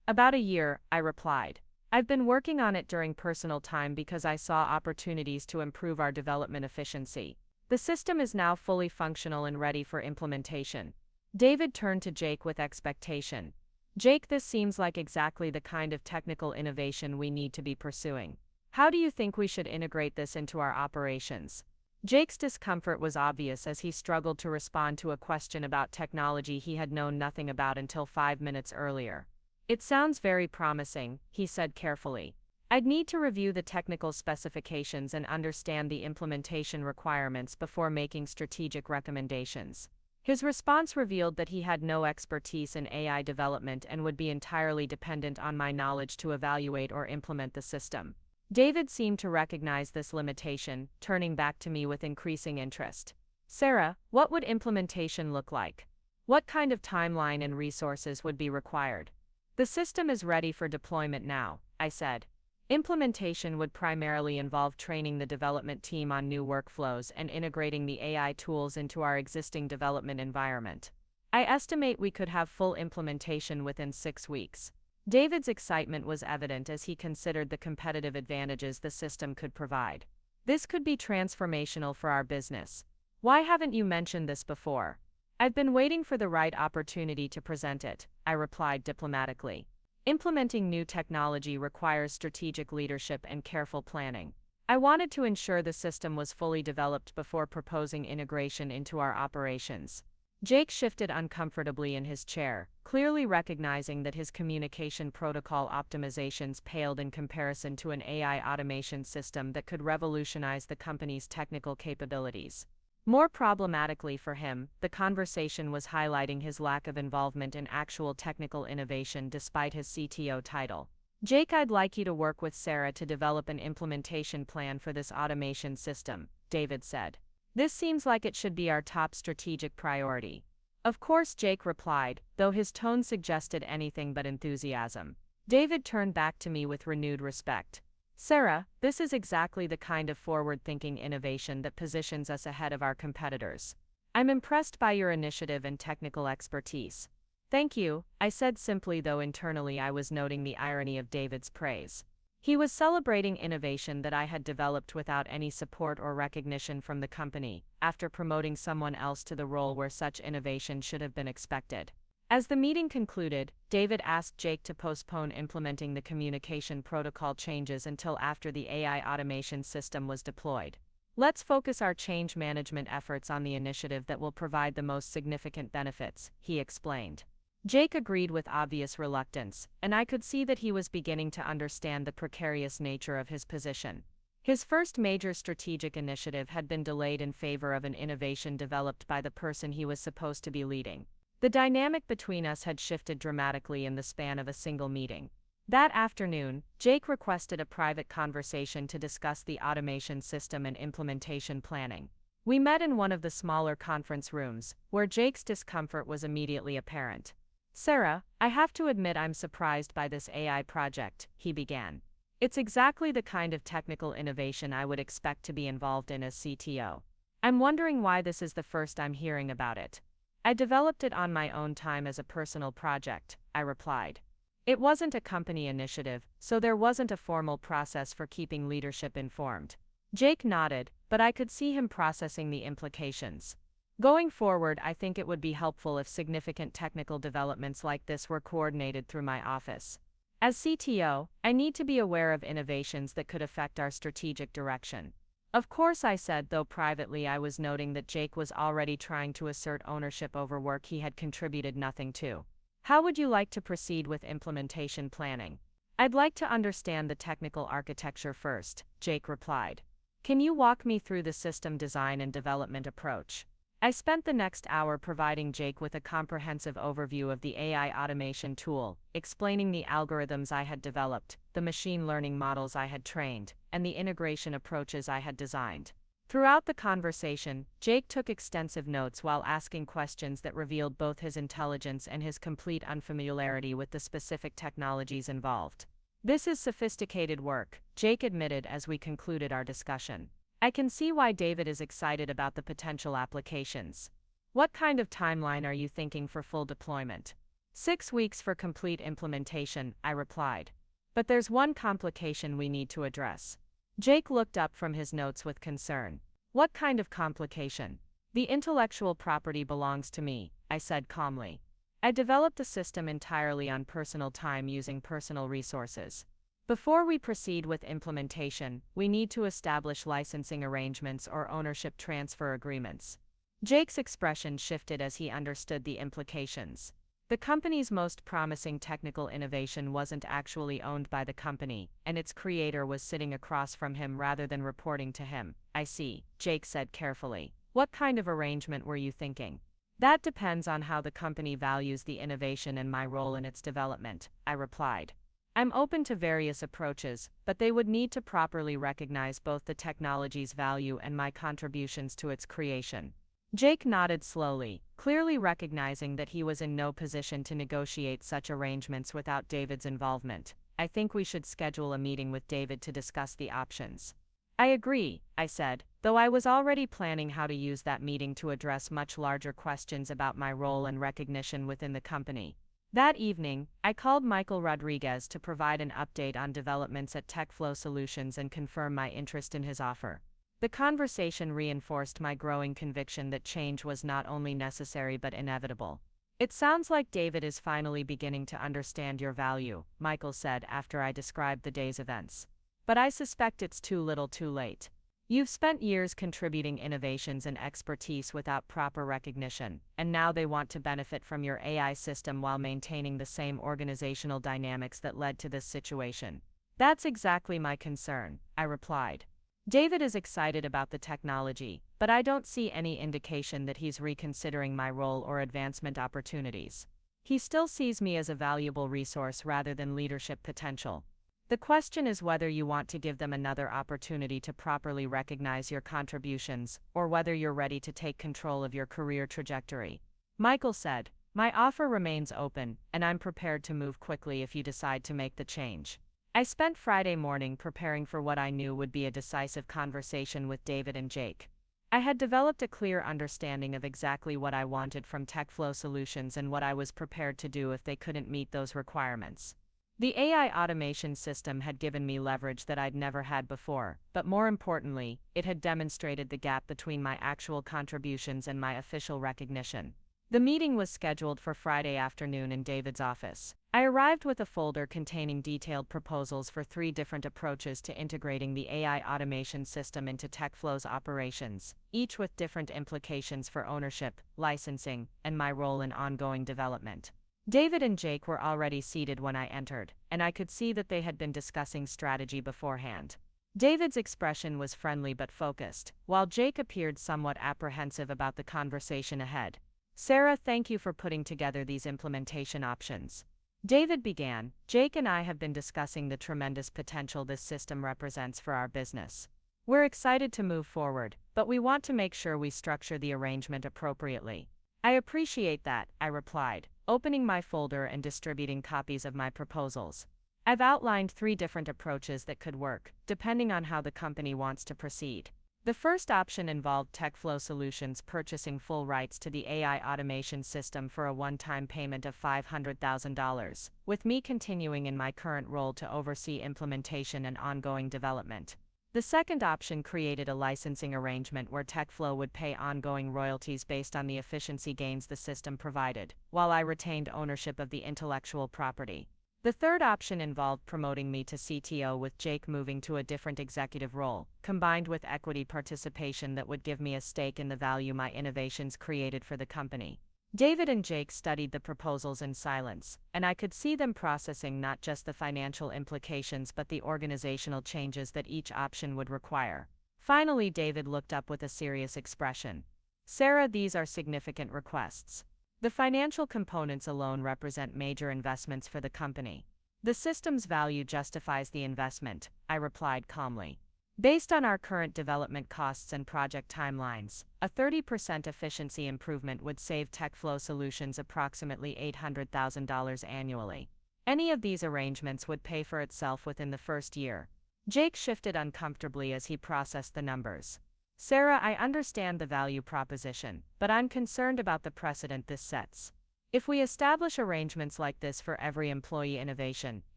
About a year, I replied. I've been working on it during personal time because I saw opportunities to improve our development efficiency. The system is now fully functional and ready for implementation. David turned to Jake with expectation. Jake, this seems like exactly the kind of technical innovation we need to be pursuing. How do you think we should integrate this into our operations? Jake's discomfort was obvious as he struggled to respond to a question about technology he had known nothing about until 5 minutes earlier. It sounds very promising, he said carefully. I'd need to review the technical specifications and understand the implementation requirements before making strategic recommendations. His response revealed that he had no expertise in AI development and would be entirely dependent on my knowledge to evaluate or implement the system. David seemed to recognize this limitation, turning back to me with increasing interest. Sarah, what would implementation look like? What kind of timeline and resources would be required? The system is ready for deployment now, I said. Implementation would primarily involve training the development team on new workflows and integrating the AI tools into our existing development environment. I estimate we could have full implementation within 6 weeks. David's excitement was evident as he considered the competitive advantages the system could provide. This could be transformational for our business. Why haven't you mentioned this before? I've been waiting for the right opportunity to present it, I replied diplomatically. Implementing new technology requires strategic leadership and careful planning. I wanted to ensure the system was fully developed before proposing integration into our operations. Jake shifted uncomfortably in his chair, clearly recognizing that his communication protocol optimizations paled in comparison to an AI automation system that could revolutionize the company's technical capabilities. More problematically for him, the conversation was highlighting his lack of involvement in actual technical innovation despite his CTO title. Jake, I'd like you to work with Sarah to develop an implementation plan for this automation system, David said. This seems like it should be our top strategic priority. Of course, Jake replied, though his tone suggested anything but enthusiasm. David turned back to me with renewed respect. Sarah, this is exactly the kind of forward-thinking innovation that positions us ahead of our competitors. I'm impressed by your initiative and technical expertise. Thank you, I said simply, though internally I was noting the irony of David's praise. He was celebrating innovation that I had developed without any support or recognition from the company, after promoting someone else to the role where such innovation should have been expected. As the meeting concluded, David asked Jake to postpone implementing the communication protocol changes until after the AI automation system was deployed. Let's focus our change management efforts on the initiative that will provide the most significant benefits, he explained. Jake agreed with obvious reluctance, and I could see that he was beginning to understand the precarious nature of his position. His first major strategic initiative had been delayed in favor of an innovation developed by the person he was supposed to be leading. The dynamic between us had shifted dramatically in the span of a single meeting. That afternoon, Jake requested a private conversation to discuss the automation system and implementation planning. We met in one of the smaller conference rooms, where Jake's discomfort was immediately apparent. "Sarah, I have to admit I'm surprised by this AI project," he began. "It's exactly the kind of technical innovation I would expect to be involved in as CTO. I'm wondering why this is the first I'm hearing about it. I developed it on my own time as a personal project," I replied. "It wasn't a company initiative, so there wasn't a formal process for keeping leadership informed." Jake nodded, but I could see him processing the implications. "Going forward, I think it would be helpful if significant technical developments like this were coordinated through my office. As CTO, I need to be aware of innovations that could affect our strategic direction." "Of course," I said, though privately I was noting that Jake was already trying to assert ownership over work he had contributed nothing to. "How would you like to proceed with implementation planning?" "I'd like to understand the technical architecture first," Jake replied. "Can you walk me through the system design and development approach?" I spent the next hour providing Jake with a comprehensive overview of the AI automation tool, explaining the algorithms I had developed, the machine learning models I had trained, and the integration approaches I had designed. Throughout the conversation, Jake took extensive notes while asking questions that revealed both his intelligence and his complete unfamiliarity with the specific technologies involved. "This is sophisticated work," Jake admitted as we concluded our discussion. "I can see why David is excited about the potential applications. What kind of timeline are you thinking for full deployment?" 6 weeks for complete implementation," I replied. "But there's one complication we need to address." Jake looked up from his notes with concern. "What kind of complication?" "The intellectual property belongs to me," I said calmly. "I developed the system entirely on personal time using personal resources. Before we proceed with implementation, we need to establish licensing arrangements or ownership transfer agreements." Jake's expression shifted as he understood the implications. The company's most promising technical innovation wasn't actually owned by the company, and its creator was sitting across from him rather than reporting to him. "I see," Jake said carefully. "What kind of arrangement were you thinking?" "That depends on how the company values the innovation and my role in its development," I replied. "I'm open to various approaches, but they would need to properly recognize both the technology's value and my contributions to its creation." Jake nodded slowly, clearly recognizing that he was in no position to negotiate such arrangements without David's involvement. "I think we should schedule a meeting with David to discuss the options." "I agree," I said, though I was already planning how to use that meeting to address much larger questions about my role and recognition within the company. That evening, I called Michael Rodriguez to provide an update on developments at TechFlow Solutions and confirm my interest in his offer. The conversation reinforced my growing conviction that change was not only necessary but inevitable. "It sounds like David is finally beginning to understand your value," Michael said after I described the day's events. "But I suspect it's too little too late. You've spent years contributing innovations and expertise without proper recognition, and now they want to benefit from your AI system while maintaining the same organizational dynamics that led to this situation." "That's exactly my concern," I replied. "David is excited about the technology, but I don't see any indication that he's reconsidering my role or advancement opportunities. He still sees me as a valuable resource rather than leadership potential. The question is whether you want to give them another opportunity to properly recognize your contributions, or whether you're ready to take control of your career trajectory." Michael said, "My offer remains open, and I'm prepared to move quickly if you decide to make the change." I spent Friday morning preparing for what I knew would be a decisive conversation with David and Jake. I had developed a clear understanding of exactly what I wanted from TechFlow Solutions and what I was prepared to do if they couldn't meet those requirements. The AI automation system had given me leverage that I'd never had before, but more importantly, it had demonstrated the gap between my actual contributions and my official recognition. The meeting was scheduled for Friday afternoon in David's office. I arrived with a folder containing detailed proposals for 3 different approaches to integrating the AI automation system into TechFlow's operations, each with different implications for ownership, licensing, and my role in ongoing development. David and Jake were already seated when I entered, and I could see that they had been discussing strategy beforehand. David's expression was friendly but focused, while Jake appeared somewhat apprehensive about the conversation ahead. "Sarah, thank you for putting together these implementation options." David began. "Jake and I have been discussing the tremendous potential this system represents for our business. We're excited to move forward, but we want to make sure we structure the arrangement appropriately." "I appreciate that," I replied, opening my folder and distributing copies of my proposals. "I've outlined 3 different approaches that could work, depending on how the company wants to proceed." The first option involved TechFlow Solutions purchasing full rights to the AI automation system for a one-time payment of $500,000, with me continuing in my current role to oversee implementation and ongoing development. The second option created a licensing arrangement where TechFlow would pay ongoing royalties based on the efficiency gains the system provided, while I retained ownership of the intellectual property. The third option involved promoting me to CTO with Jake moving to a different executive role, combined with equity participation that would give me a stake in the value my innovations created for the company. David and Jake studied the proposals in silence, and I could see them processing not just the financial implications but the organizational changes that each option would require. Finally, David looked up with a serious expression. "Sarah, these are significant requests. The financial components alone represent major investments for the company." "The system's value justifies the investment," I replied calmly. "Based on our current development costs and project timelines, a 30% efficiency improvement would save TechFlow Solutions approximately $800,000 annually. Any of these arrangements would pay for itself within the first year." Jake shifted uncomfortably as he processed the numbers. "Sarah, I understand the value proposition, but I'm concerned about the precedent this sets. If we establish arrangements like this for every employee innovation,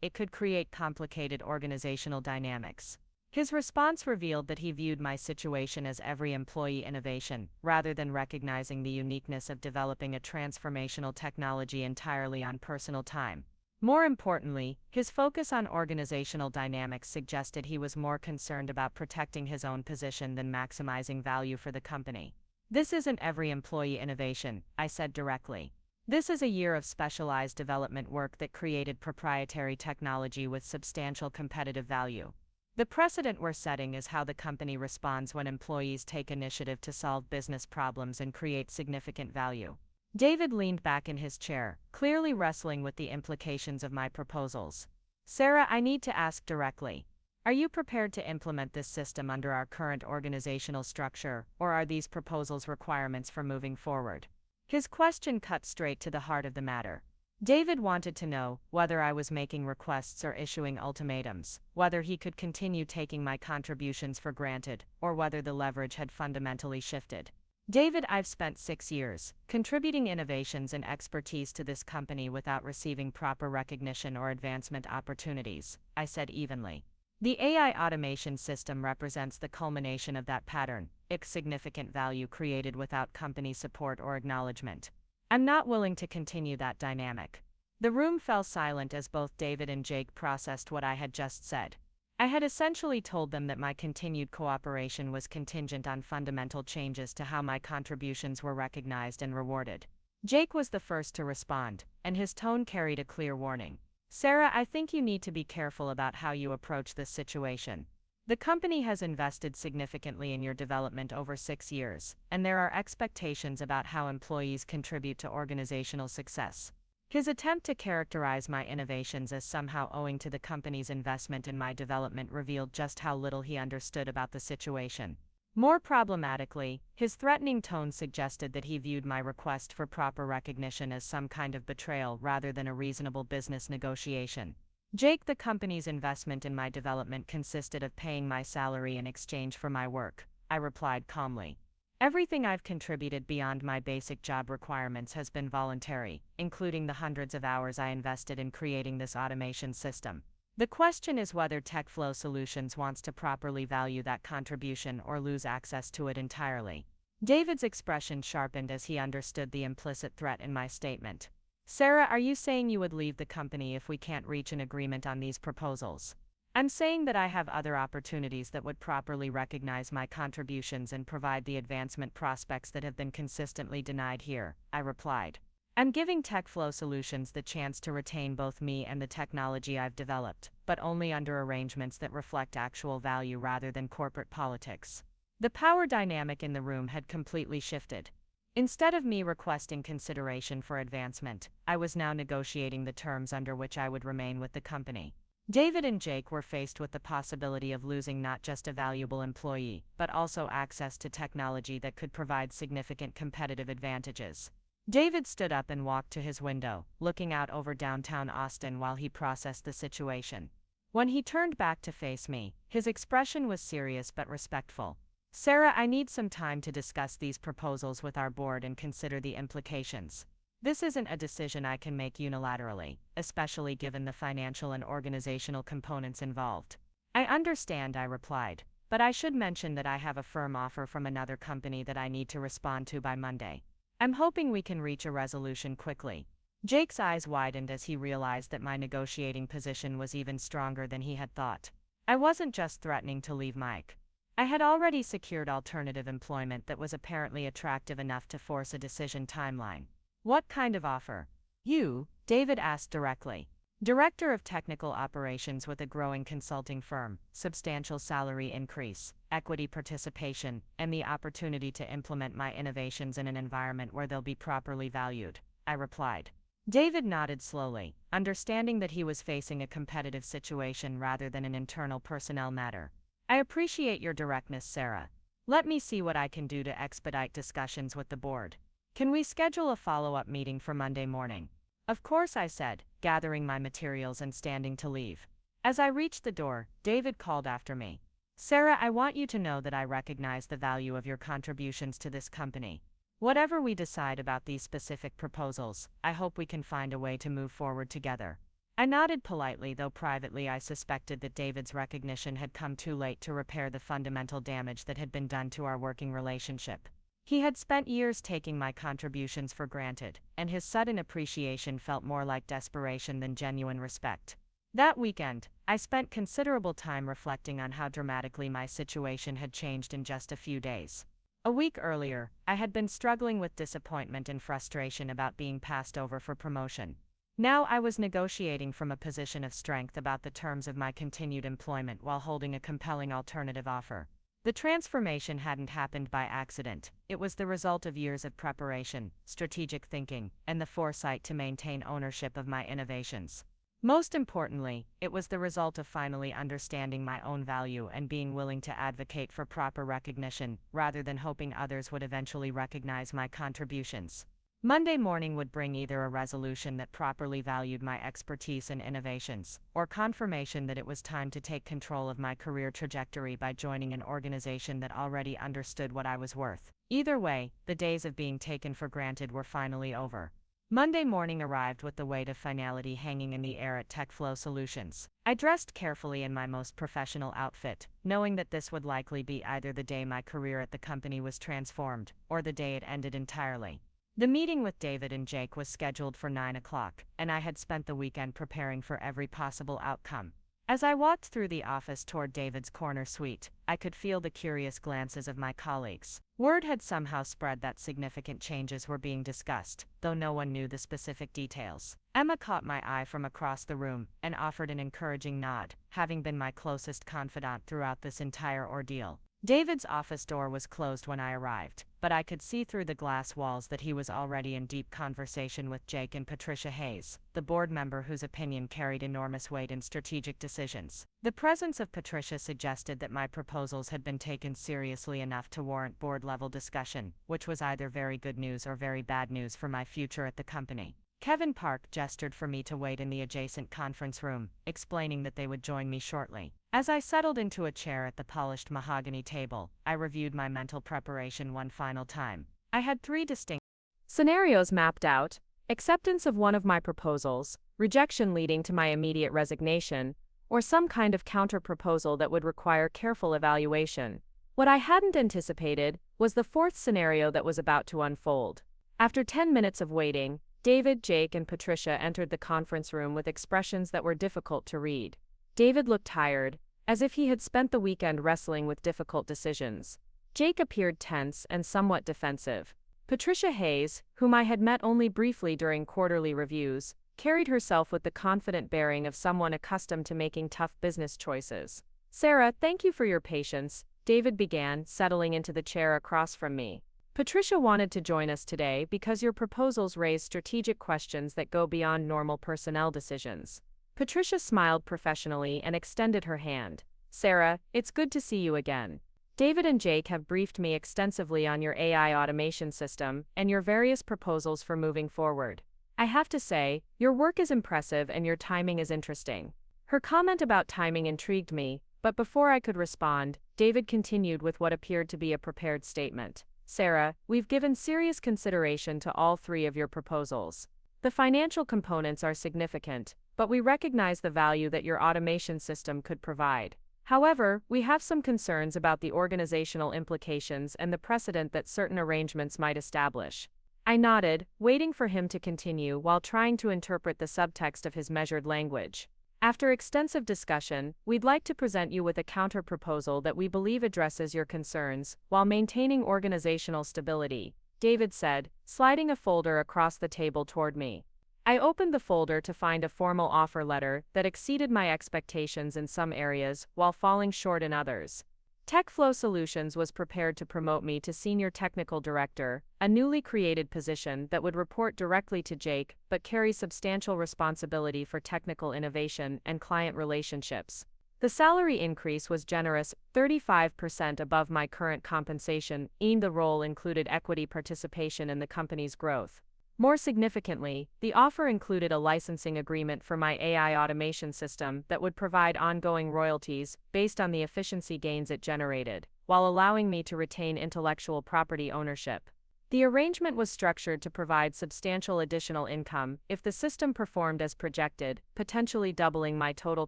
it could create complicated organizational dynamics." His response revealed that he viewed my situation as every employee innovation, rather than recognizing the uniqueness of developing a transformational technology entirely on personal time. More importantly, his focus on organizational dynamics suggested he was more concerned about protecting his own position than maximizing value for the company. "This isn't every employee innovation," I said directly. "This is a year of specialized development work that created proprietary technology with substantial competitive value. The precedent we're setting is how the company responds when employees take initiative to solve business problems and create significant value." David leaned back in his chair, clearly wrestling with the implications of my proposals. "Sarah, I need to ask directly. Are you prepared to implement this system under our current organizational structure, or are these proposals requirements for moving forward?" His question cut straight to the heart of the matter. David wanted to know whether I was making requests or issuing ultimatums, whether he could continue taking my contributions for granted, or whether the leverage had fundamentally shifted. "David, I've spent 6 years contributing innovations and expertise to this company without receiving proper recognition or advancement opportunities," I said evenly. "The AI automation system represents the culmination of that pattern, significant value created without company support or acknowledgement. I'm not willing to continue that dynamic." The room fell silent as both David and Jake processed what I had just said. I had essentially told them that my continued cooperation was contingent on fundamental changes to how my contributions were recognized and rewarded. Jake was the first to respond, and his tone carried a clear warning. "Sarah, I think you need to be careful about how you approach this situation. The company has invested significantly in your development over 6 years, and there are expectations about how employees contribute to organizational success." His attempt to characterize my innovations as somehow owing to the company's investment in my development revealed just how little he understood about the situation. More problematically, his threatening tone suggested that he viewed my request for proper recognition as some kind of betrayal rather than a reasonable business negotiation. "Jake, the company's investment in my development consisted of paying my salary in exchange for my work," I replied calmly. Everything I've contributed beyond my basic job requirements has been voluntary, including the hundreds of hours I invested in creating this automation system. The question is whether TechFlow Solutions wants to properly value that contribution or lose access to it entirely. David's expression sharpened as he understood the implicit threat in my statement. Sarah, are you saying you would leave the company if we can't reach an agreement on these proposals? I'm saying that I have other opportunities that would properly recognize my contributions and provide the advancement prospects that have been consistently denied here, I replied. I'm giving TechFlow Solutions the chance to retain both me and the technology I've developed, but only under arrangements that reflect actual value rather than corporate politics. The power dynamic in the room had completely shifted. Instead of me requesting consideration for advancement, I was now negotiating the terms under which I would remain with the company. David and Jake were faced with the possibility of losing not just a valuable employee, but also access to technology that could provide significant competitive advantages. David stood up and walked to his window, looking out over downtown Austin while he processed the situation. When he turned back to face me, his expression was serious but respectful. Sarah, I need some time to discuss these proposals with our board and consider the implications. This isn't a decision I can make unilaterally, especially given the financial and organizational components involved. I understand, I replied, but I should mention that I have a firm offer from another company that I need to respond to by Monday. I'm hoping we can reach a resolution quickly. Jake's eyes widened as he realized that my negotiating position was even stronger than he had thought. I wasn't just threatening to leave Mike. I had already secured alternative employment that was apparently attractive enough to force a decision timeline. What kind of offer? You, David asked directly. Director of Technical Operations with a growing consulting firm, substantial salary increase, equity participation, and the opportunity to implement my innovations in an environment where they'll be properly valued, I replied. David nodded slowly, understanding that he was facing a competitive situation rather than an internal personnel matter. I appreciate your directness, Sarah. Let me see what I can do to expedite discussions with the board. Can we schedule a follow-up meeting for Monday morning? Of course, I said, gathering my materials and standing to leave. As I reached the door, David called after me. Sarah, I want you to know that I recognize the value of your contributions to this company. Whatever we decide about these specific proposals, I hope we can find a way to move forward together. I nodded politely, though privately I suspected that David's recognition had come too late to repair the fundamental damage that had been done to our working relationship. He had spent years taking my contributions for granted, and his sudden appreciation felt more like desperation than genuine respect. That weekend, I spent considerable time reflecting on how dramatically my situation had changed in just a few days. A week earlier, I had been struggling with disappointment and frustration about being passed over for promotion. Now I was negotiating from a position of strength about the terms of my continued employment while holding a compelling alternative offer. The transformation hadn't happened by accident. It was the result of years of preparation, strategic thinking, and the foresight to maintain ownership of my innovations. Most importantly, it was the result of finally understanding my own value and being willing to advocate for proper recognition, rather than hoping others would eventually recognize my contributions. Monday morning would bring either a resolution that properly valued my expertise and innovations, or confirmation that it was time to take control of my career trajectory by joining an organization that already understood what I was worth. Either way, the days of being taken for granted were finally over. Monday morning arrived with the weight of finality hanging in the air at TechFlow Solutions. I dressed carefully in my most professional outfit, knowing that this would likely be either the day my career at the company was transformed, or the day it ended entirely. The meeting with David and Jake was scheduled for 9 o'clock, and I had spent the weekend preparing for every possible outcome. As I walked through the office toward David's corner suite, I could feel the curious glances of my colleagues. Word had somehow spread that significant changes were being discussed, though no one knew the specific details. Emma caught my eye from across the room and offered an encouraging nod, having been my closest confidant throughout this entire ordeal. David's office door was closed when I arrived, but I could see through the glass walls that he was already in deep conversation with Jake and Patricia Hayes, the board member whose opinion carried enormous weight in strategic decisions. The presence of Patricia suggested that my proposals had been taken seriously enough to warrant board-level discussion, which was either very good news or very bad news for my future at the company. Kevin Park gestured for me to wait in the adjacent conference room, explaining that they would join me shortly. As I settled into a chair at the polished mahogany table, I reviewed my mental preparation one final time. I had three distinct scenarios mapped out: acceptance of one of my proposals, rejection leading to my immediate resignation, or some kind of counter-proposal that would require careful evaluation. What I hadn't anticipated was the fourth scenario that was about to unfold. After 10 minutes of waiting, David, Jake, and Patricia entered the conference room with expressions that were difficult to read. David looked tired, as if he had spent the weekend wrestling with difficult decisions. Jake appeared tense and somewhat defensive. Patricia Hayes, whom I had met only briefly during quarterly reviews, carried herself with the confident bearing of someone accustomed to making tough business choices. "Sarah, thank you for your patience," David began, settling into the chair across from me. "Patricia wanted to join us today because your proposals raise strategic questions that go beyond normal personnel decisions." Patricia smiled professionally and extended her hand. "Sarah, it's good to see you again. David and Jake have briefed me extensively on your AI automation system and your various proposals for moving forward. I have to say, your work is impressive and your timing is interesting." Her comment about timing intrigued me, but before I could respond, David continued with what appeared to be a prepared statement. "Sarah, we've given serious consideration to all three of your proposals. The financial components are significant, but we recognize the value that your automation system could provide. However, we have some concerns about the organizational implications and the precedent that certain arrangements might establish." I nodded, waiting for him to continue while trying to interpret the subtext of his measured language. "After extensive discussion, we'd like to present you with a counter-proposal that we believe addresses your concerns while maintaining organizational stability," David said, sliding a folder across the table toward me. I opened the folder to find a formal offer letter that exceeded my expectations in some areas while falling short in others. TechFlow Solutions was prepared to promote me to Senior Technical Director, a newly created position that would report directly to Jake but carry substantial responsibility for technical innovation and client relationships. The salary increase was generous, 35% above my current compensation, and the role included equity participation in the company's growth. More significantly, the offer included a licensing agreement for my AI automation system that would provide ongoing royalties based on the efficiency gains it generated, while allowing me to retain intellectual property ownership. The arrangement was structured to provide substantial additional income if the system performed as projected, potentially doubling my total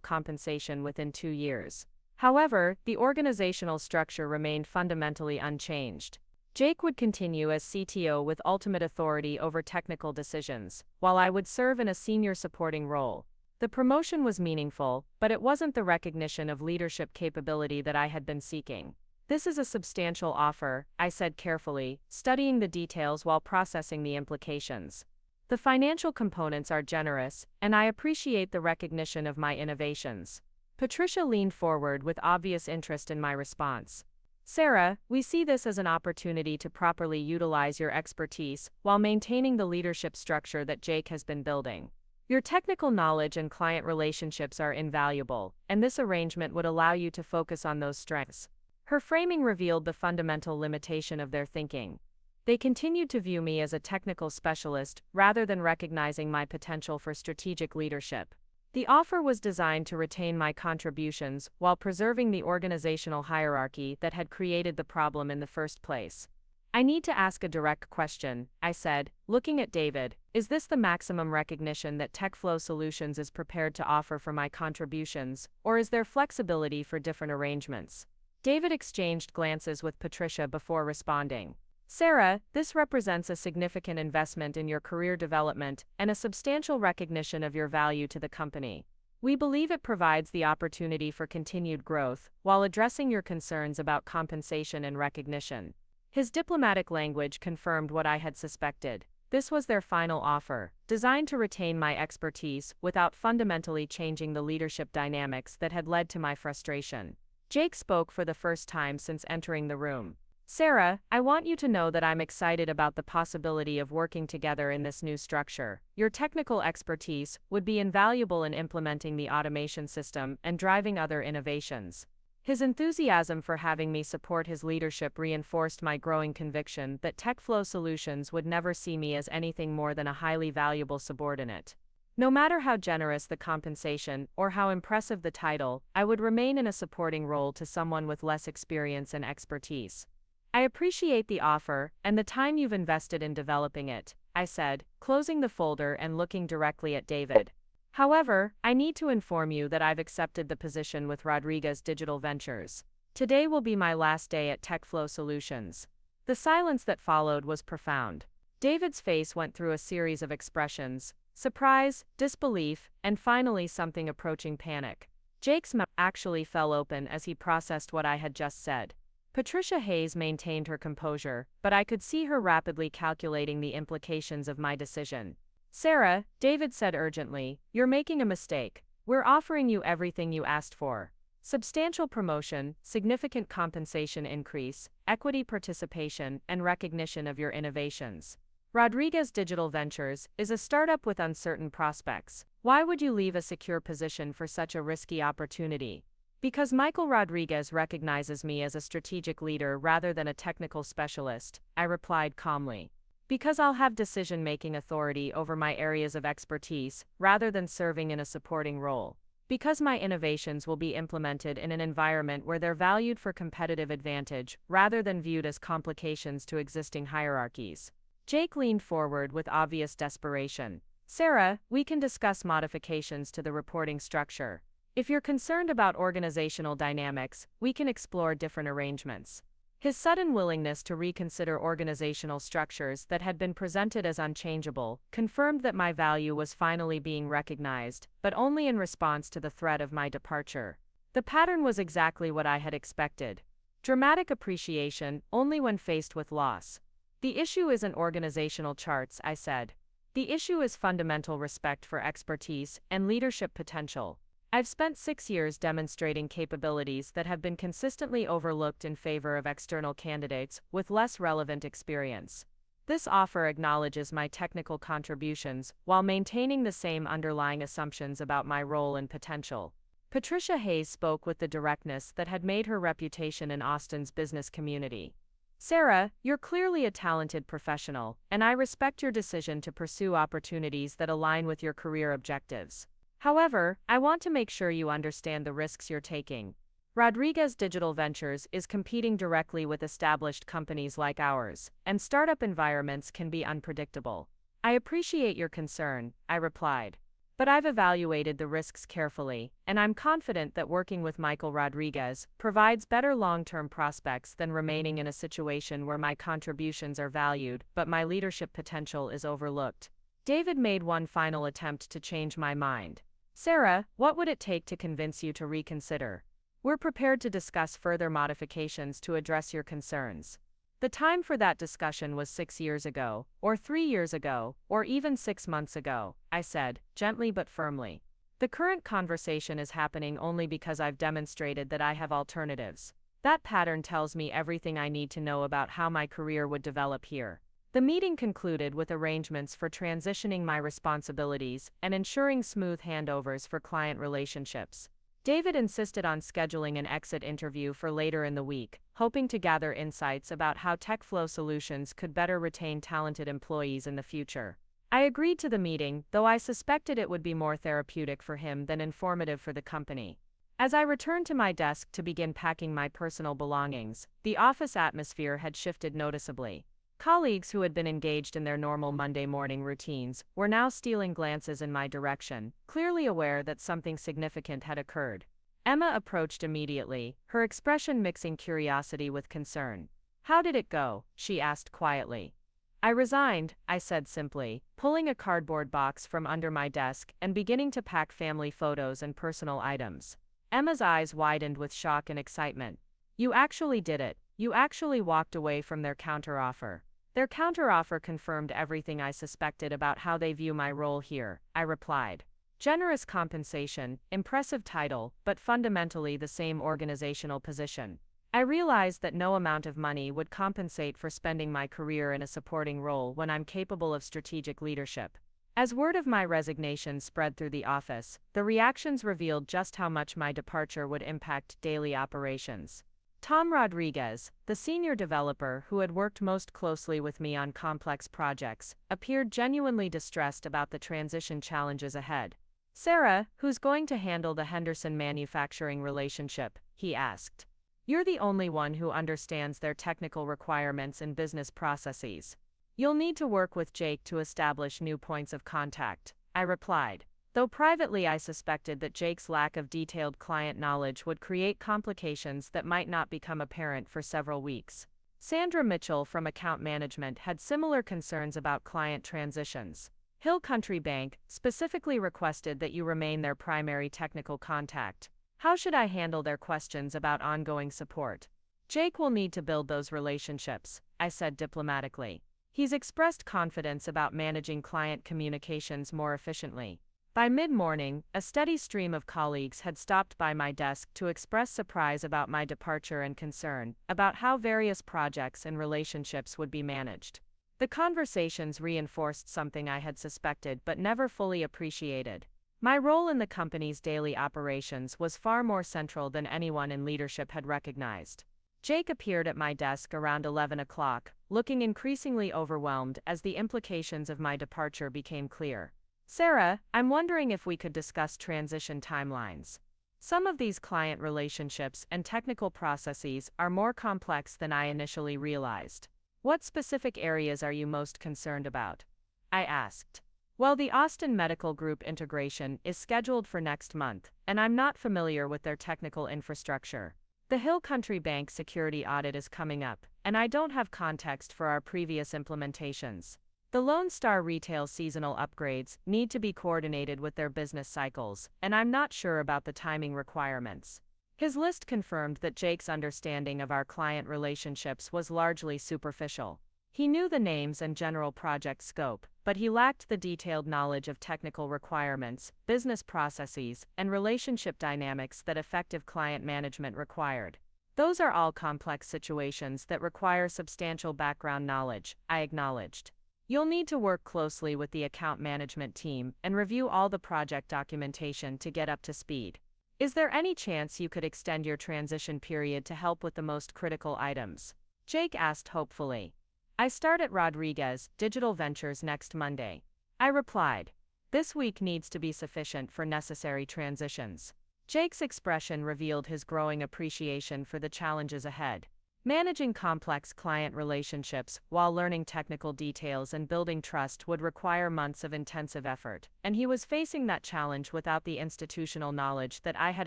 compensation within 2 years. However, the organizational structure remained fundamentally unchanged. Jake would continue as CTO with ultimate authority over technical decisions, while I would serve in a senior supporting role. The promotion was meaningful, but it wasn't the recognition of leadership capability that I had been seeking. "This is a substantial offer," I said carefully, studying the details while processing the implications. "The financial components are generous, and I appreciate the recognition of my innovations." Patricia leaned forward with obvious interest in my response. "Sarah, we see this as an opportunity to properly utilize your expertise while maintaining the leadership structure that Jake has been building. Your technical knowledge and client relationships are invaluable, and this arrangement would allow you to focus on those strengths." Her framing revealed the fundamental limitation of their thinking. They continued to view me as a technical specialist rather than recognizing my potential for strategic leadership. The offer was designed to retain my contributions while preserving the organizational hierarchy that had created the problem in the first place. "I need to ask a direct question," I said, looking at David. "Is this the maximum recognition that TechFlow Solutions is prepared to offer for my contributions, or is there flexibility for different arrangements?" David exchanged glances with Patricia before responding. "Sarah, this represents a significant investment in your career development and a substantial recognition of your value to the company. We believe it provides the opportunity for continued growth while addressing your concerns about compensation and recognition." His diplomatic language confirmed what I had suspected. This was their final offer, designed to retain my expertise without fundamentally changing the leadership dynamics that had led to my frustration. Jake spoke for the first time since entering the room. "Sarah, I want you to know that I'm excited about the possibility of working together in this new structure. Your technical expertise would be invaluable in implementing the automation system and driving other innovations." His enthusiasm for having me support his leadership reinforced my growing conviction that TechFlow Solutions would never see me as anything more than a highly valuable subordinate. No matter how generous the compensation or how impressive the title, I would remain in a supporting role to someone with less experience and expertise. I appreciate the offer and the time you've invested in developing it, I said, closing the folder and looking directly at David. However, I need to inform you that I've accepted the position with Rodriguez Digital Ventures. Today will be my last day at TechFlow Solutions. The silence that followed was profound. David's face went through a series of expressions: surprise, disbelief, and finally something approaching panic. Jake's mouth actually fell open as he processed what I had just said. Patricia Hayes maintained her composure, but I could see her rapidly calculating the implications of my decision. "Sarah," David said urgently, "you're making a mistake. We're offering you everything you asked for. Substantial promotion, significant compensation increase, equity participation, and recognition of your innovations. Rodriguez Digital Ventures is a startup with uncertain prospects. Why would you leave a secure position for such a risky opportunity?" "Because Michael Rodriguez recognizes me as a strategic leader rather than a technical specialist," I replied calmly. "Because I'll have decision-making authority over my areas of expertise, rather than serving in a supporting role. Because my innovations will be implemented in an environment where they're valued for competitive advantage, rather than viewed as complications to existing hierarchies." Jake leaned forward with obvious desperation. "Sarah, we can discuss modifications to the reporting structure. If you're concerned about organizational dynamics, we can explore different arrangements." His sudden willingness to reconsider organizational structures that had been presented as unchangeable confirmed that my value was finally being recognized, but only in response to the threat of my departure. The pattern was exactly what I had expected. Dramatic appreciation only when faced with loss. "The issue isn't organizational charts," I said. "The issue is fundamental respect for expertise and leadership potential. I've spent 6 years demonstrating capabilities that have been consistently overlooked in favor of external candidates with less relevant experience. This offer acknowledges my technical contributions while maintaining the same underlying assumptions about my role and potential." Patricia Hayes spoke with the directness that had made her reputation in Austin's business community. "Sarah, you're clearly a talented professional, and I respect your decision to pursue opportunities that align with your career objectives. However, I want to make sure you understand the risks you're taking. Rodriguez Digital Ventures is competing directly with established companies like ours, and startup environments can be unpredictable. I appreciate your concern," I replied. "But I've evaluated the risks carefully, and I'm confident that working with Michael Rodriguez provides better long-term prospects than remaining in a situation where my contributions are valued but my leadership potential is overlooked." David made one final attempt to change my mind. "Sarah, what would it take to convince you to reconsider? We're prepared to discuss further modifications to address your concerns." The time for that discussion was 6 years ago, or 3 years ago, or even 6 months ago, I said, gently but firmly. The current conversation is happening only because I've demonstrated that I have alternatives. That pattern tells me everything I need to know about how my career would develop here. The meeting concluded with arrangements for transitioning my responsibilities and ensuring smooth handovers for client relationships. David insisted on scheduling an exit interview for later in the week, hoping to gather insights about how TechFlow Solutions could better retain talented employees in the future. I agreed to the meeting, though I suspected it would be more therapeutic for him than informative for the company. As I returned to my desk to begin packing my personal belongings, the office atmosphere had shifted noticeably. Colleagues who had been engaged in their normal Monday morning routines were now stealing glances in my direction, clearly aware that something significant had occurred. Emma approached immediately, her expression mixing curiosity with concern. "How did it go?" she asked quietly. "I resigned," I said simply, pulling a cardboard box from under my desk and beginning to pack family photos and personal items. Emma's eyes widened with shock and excitement. "You actually did it. You actually walked away from their counteroffer." "Their counteroffer confirmed everything I suspected about how they view my role here," I replied. "Generous compensation, impressive title, but fundamentally the same organizational position. I realized that no amount of money would compensate for spending my career in a supporting role when I'm capable of strategic leadership." As word of my resignation spread through the office, the reactions revealed just how much my departure would impact daily operations. Tom Rodriguez, the senior developer who had worked most closely with me on complex projects, appeared genuinely distressed about the transition challenges ahead. "Sarah, who's going to handle the Henderson manufacturing relationship?" he asked. "You're the only one who understands their technical requirements and business processes. You'll need to work with Jake to establish new points of contact," I replied, though privately I suspected that Jake's lack of detailed client knowledge would create complications that might not become apparent for several weeks. Sandra Mitchell from account management had similar concerns about client transitions. "Hill Country Bank specifically requested that you remain their primary technical contact. How should I handle their questions about ongoing support?" "Jake will need to build those relationships," I said diplomatically. "He's expressed confidence about managing client communications more efficiently." By mid-morning, a steady stream of colleagues had stopped by my desk to express surprise about my departure and concern about how various projects and relationships would be managed. The conversations reinforced something I had suspected but never fully appreciated. My role in the company's daily operations was far more central than anyone in leadership had recognized. Jake appeared at my desk around 11 o'clock, looking increasingly overwhelmed as the implications of my departure became clear. "Sarah, I'm wondering if we could discuss transition timelines. Some of these client relationships and technical processes are more complex than I initially realized. What specific areas are you most concerned about?" I asked. "Well, the Austin Medical Group integration is scheduled for next month, and I'm not familiar with their technical infrastructure. The Hill Country Bank security audit is coming up, and I don't have context for our previous implementations. The Lone Star retail seasonal upgrades need to be coordinated with their business cycles, and I'm not sure about the timing requirements." His list confirmed that Jake's understanding of our client relationships was largely superficial. He knew the names and general project scope, but he lacked the detailed knowledge of technical requirements, business processes, and relationship dynamics that effective client management required. "Those are all complex situations that require substantial background knowledge," I acknowledged. "You'll need to work closely with the account management team and review all the project documentation to get up to speed. Is there any chance you could extend your transition period to help with the most critical items?" Jake asked hopefully. "I start at Rodriguez Digital Ventures next Monday," I replied. "This week needs to be sufficient for necessary transitions." Jake's expression revealed his growing appreciation for the challenges ahead. Managing complex client relationships while learning technical details and building trust would require months of intensive effort, and he was facing that challenge without the institutional knowledge that I had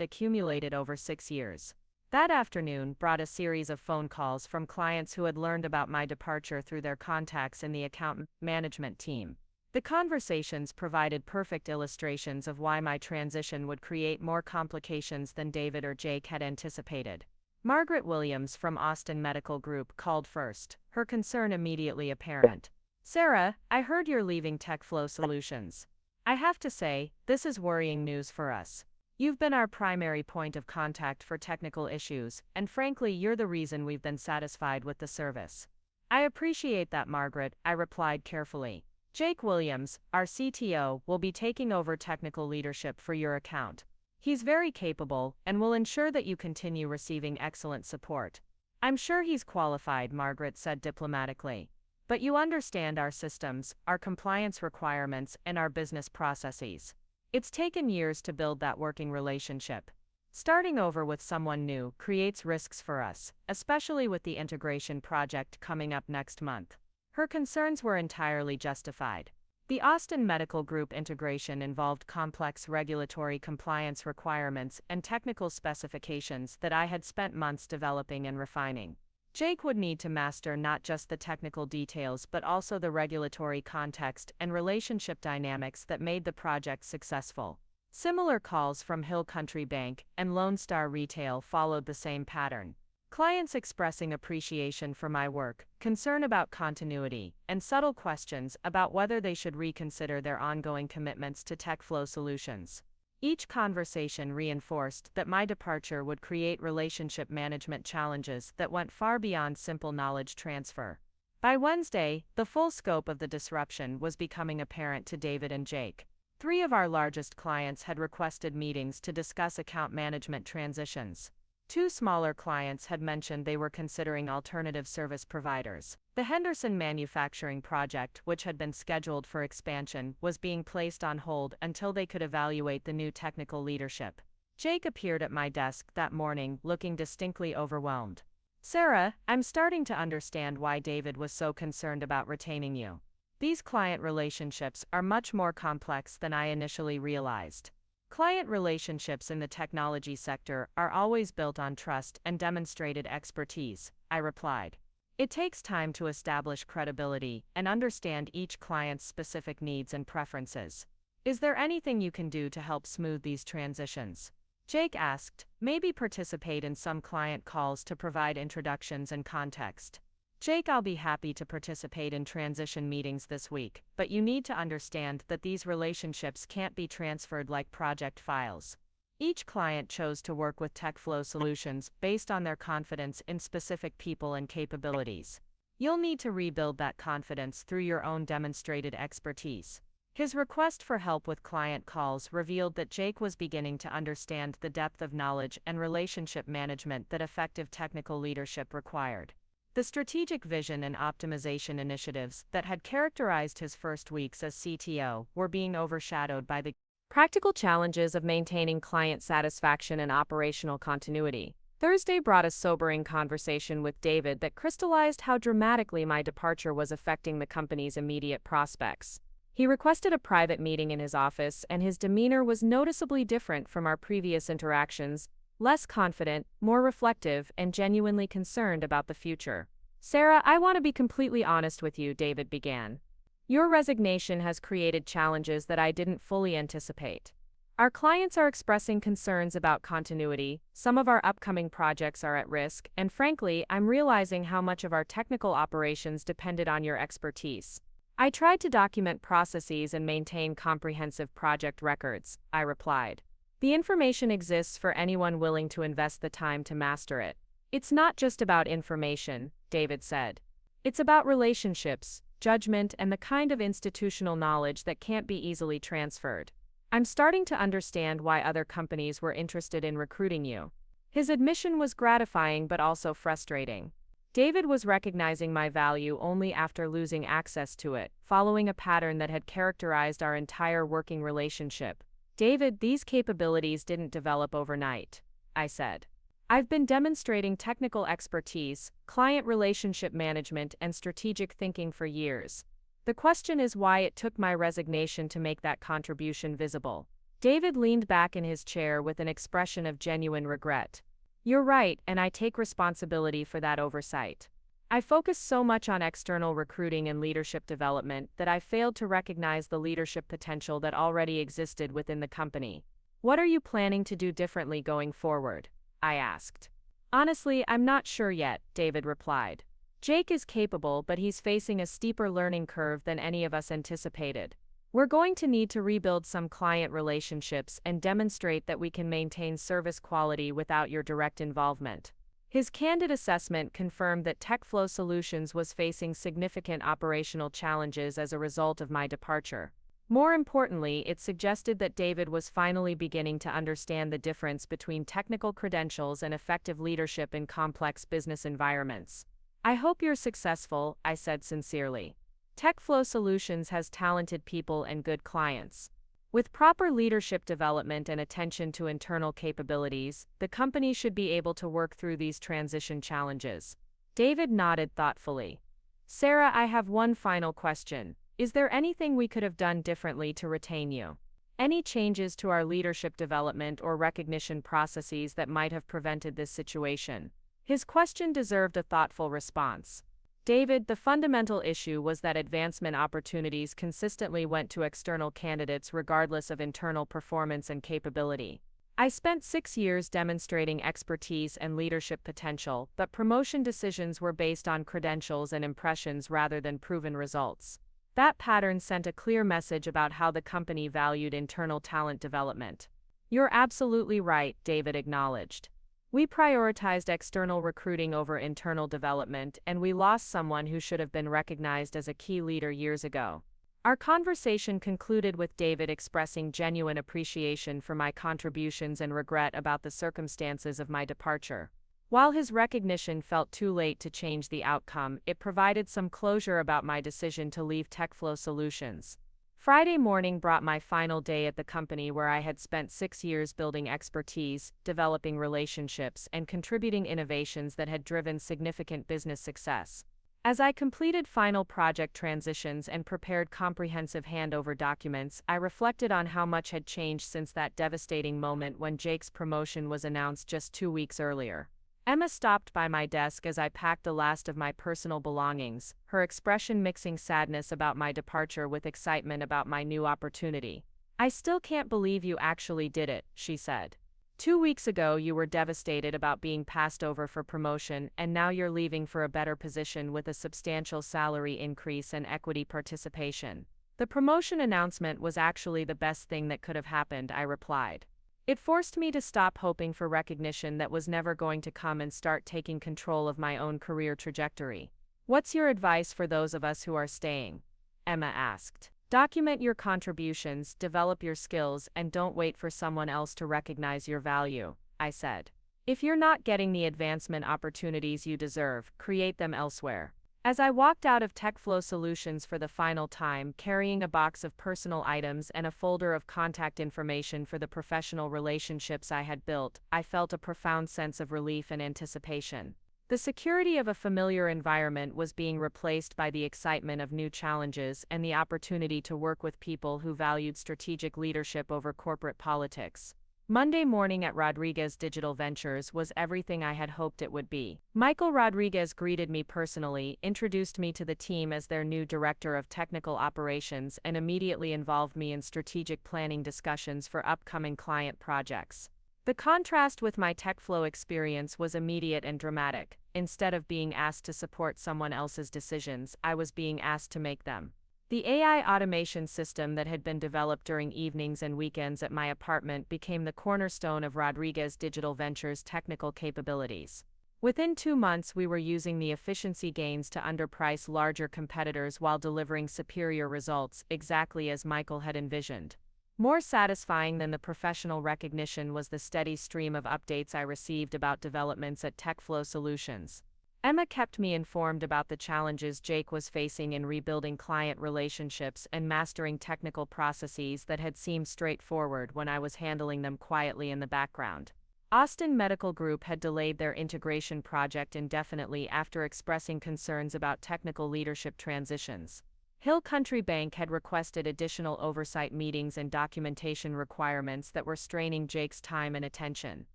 accumulated over 6 years. That afternoon brought a series of phone calls from clients who had learned about my departure through their contacts in the account management team. The conversations provided perfect illustrations of why my transition would create more complications than David or Jake had anticipated. Margaret Williams from Austin Medical Group called first, her concern immediately apparent. "Sarah, I heard you're leaving TechFlow Solutions. I have to say, this is worrying news for us. You've been our primary point of contact for technical issues, and frankly, you're the reason we've been satisfied with the service." "I appreciate that, Margaret," I replied carefully. "Jake Williams, our CTO, will be taking over technical leadership for your account. He's very capable and will ensure that you continue receiving excellent support." "I'm sure he's qualified," Margaret said diplomatically. "But you understand our systems, our compliance requirements, and our business processes. It's taken years to build that working relationship. Starting over with someone new creates risks for us, especially with the integration project coming up next month." Her concerns were entirely justified. The Austin Medical Group integration involved complex regulatory compliance requirements and technical specifications that I had spent months developing and refining. Jake would need to master not just the technical details but also the regulatory context and relationship dynamics that made the project successful. Similar calls from Hill Country Bank and Lone Star Retail followed the same pattern. Clients expressing appreciation for my work, concern about continuity, and subtle questions about whether they should reconsider their ongoing commitments to TechFlow Solutions. Each conversation reinforced that my departure would create relationship management challenges that went far beyond simple knowledge transfer. By Wednesday, the full scope of the disruption was becoming apparent to David and Jake. 3 of our largest clients had requested meetings to discuss account management transitions. 2 smaller clients had mentioned they were considering alternative service providers. The Henderson manufacturing project, which had been scheduled for expansion, was being placed on hold until they could evaluate the new technical leadership. Jake appeared at my desk that morning, looking distinctly overwhelmed. "Sarah, I'm starting to understand why David was so concerned about retaining you. These client relationships are much more complex than I initially realized." Client relationships in the technology sector are always built on trust and demonstrated expertise, I replied. It takes time to establish credibility and understand each client's specific needs and preferences. Is there anything you can do to help smooth these transitions? Jake asked. Maybe participate in some client calls to provide introductions and context. Jake, I'll be happy to participate in transition meetings this week, but you need to understand that these relationships can't be transferred like project files. Each client chose to work with TechFlow Solutions based on their confidence in specific people and capabilities. You'll need to rebuild that confidence through your own demonstrated expertise. His request for help with client calls revealed that Jake was beginning to understand the depth of knowledge and relationship management that effective technical leadership required. The strategic vision and optimization initiatives that had characterized his first weeks as CTO were being overshadowed by the practical challenges of maintaining client satisfaction and operational continuity. Thursday brought a sobering conversation with David that crystallized how dramatically my departure was affecting the company's immediate prospects. He requested a private meeting in his office, and his demeanor was noticeably different from our previous interactions. Less confident, more reflective, and genuinely concerned about the future. "Sarah, I want to be completely honest with you," David began. "Your resignation has created challenges that I didn't fully anticipate. Our clients are expressing concerns about continuity, some of our upcoming projects are at risk, and frankly, I'm realizing how much of our technical operations depended on your expertise. I tried to document processes and maintain comprehensive project records," I replied. "The information exists for anyone willing to invest the time to master it." "It's not just about information," David said. "It's about relationships, judgment, and the kind of institutional knowledge that can't be easily transferred. I'm starting to understand why other companies were interested in recruiting you." His admission was gratifying but also frustrating. David was recognizing my value only after losing access to it, following a pattern that had characterized our entire working relationship. "David, these capabilities didn't develop overnight," I said. "I've been demonstrating technical expertise, client relationship management, and strategic thinking for years. The question is why it took my resignation to make that contribution visible." David leaned back in his chair with an expression of genuine regret. "You're right, and I take responsibility for that oversight. I focused so much on external recruiting and leadership development that I failed to recognize the leadership potential that already existed within the company." "What are you planning to do differently going forward?" I asked. "Honestly, I'm not sure yet," David replied. "Jake is capable, but he's facing a steeper learning curve than any of us anticipated. We're going to need to rebuild some client relationships and demonstrate that we can maintain service quality without your direct involvement." His candid assessment confirmed that TechFlow Solutions was facing significant operational challenges as a result of my departure. More importantly, it suggested that David was finally beginning to understand the difference between technical credentials and effective leadership in complex business environments. "I hope you're successful," I said sincerely. TechFlow Solutions has talented people and good clients. With proper leadership development and attention to internal capabilities, the company should be able to work through these transition challenges. David nodded thoughtfully. "Sarah, I have one final question. Is there anything we could have done differently to retain you? Any changes to our leadership development or recognition processes that might have prevented this situation?" His question deserved a thoughtful response. "David, the fundamental issue was that advancement opportunities consistently went to external candidates regardless of internal performance and capability. I spent 6 years demonstrating expertise and leadership potential, but promotion decisions were based on credentials and impressions rather than proven results. That pattern sent a clear message about how the company valued internal talent development." "You're absolutely right," David acknowledged. We prioritized external recruiting over internal development, and we lost someone who should have been recognized as a key leader years ago. Our conversation concluded with David expressing genuine appreciation for my contributions and regret about the circumstances of my departure. While his recognition felt too late to change the outcome, it provided some closure about my decision to leave TechFlow Solutions. Friday morning brought my final day at the company where I had spent 6 years building expertise, developing relationships, and contributing innovations that had driven significant business success. As I completed final project transitions and prepared comprehensive handover documents, I reflected on how much had changed since that devastating moment when Jake's promotion was announced just 2 weeks earlier. Emma stopped by my desk as I packed the last of my personal belongings, her expression mixing sadness about my departure with excitement about my new opportunity. "I still can't believe you actually did it," she said. "2 weeks ago you were devastated about being passed over for promotion, and now you're leaving for a better position with a substantial salary increase and equity participation." "The promotion announcement was actually the best thing that could have happened," I replied. "It forced me to stop hoping for recognition that was never going to come and start taking control of my own career trajectory." "What's your advice for those of us who are staying?" Emma asked. "Document your contributions, develop your skills, and don't wait for someone else to recognize your value," I said. "If you're not getting the advancement opportunities you deserve, create them elsewhere." As I walked out of TechFlow Solutions for the final time, carrying a box of personal items and a folder of contact information for the professional relationships I had built, I felt a profound sense of relief and anticipation. The security of a familiar environment was being replaced by the excitement of new challenges and the opportunity to work with people who valued strategic leadership over corporate politics. Monday morning at Rodriguez Digital Ventures was everything I had hoped it would be. Michael Rodriguez greeted me personally, introduced me to the team as their new director of technical operations, and immediately involved me in strategic planning discussions for upcoming client projects. The contrast with my TechFlow experience was immediate and dramatic. Instead of being asked to support someone else's decisions, I was being asked to make them. The AI automation system that had been developed during evenings and weekends at my apartment became the cornerstone of Rodriguez Digital Ventures' technical capabilities. Within 2 months, we were using the efficiency gains to underprice larger competitors while delivering superior results, exactly as Michael had envisioned. More satisfying than the professional recognition was the steady stream of updates I received about developments at TechFlow Solutions. Emma kept me informed about the challenges Jake was facing in rebuilding client relationships and mastering technical processes that had seemed straightforward when I was handling them quietly in the background. Austin Medical Group had delayed their integration project indefinitely after expressing concerns about technical leadership transitions. Hill Country Bank had requested additional oversight meetings and documentation requirements that were straining Jake's time and attention.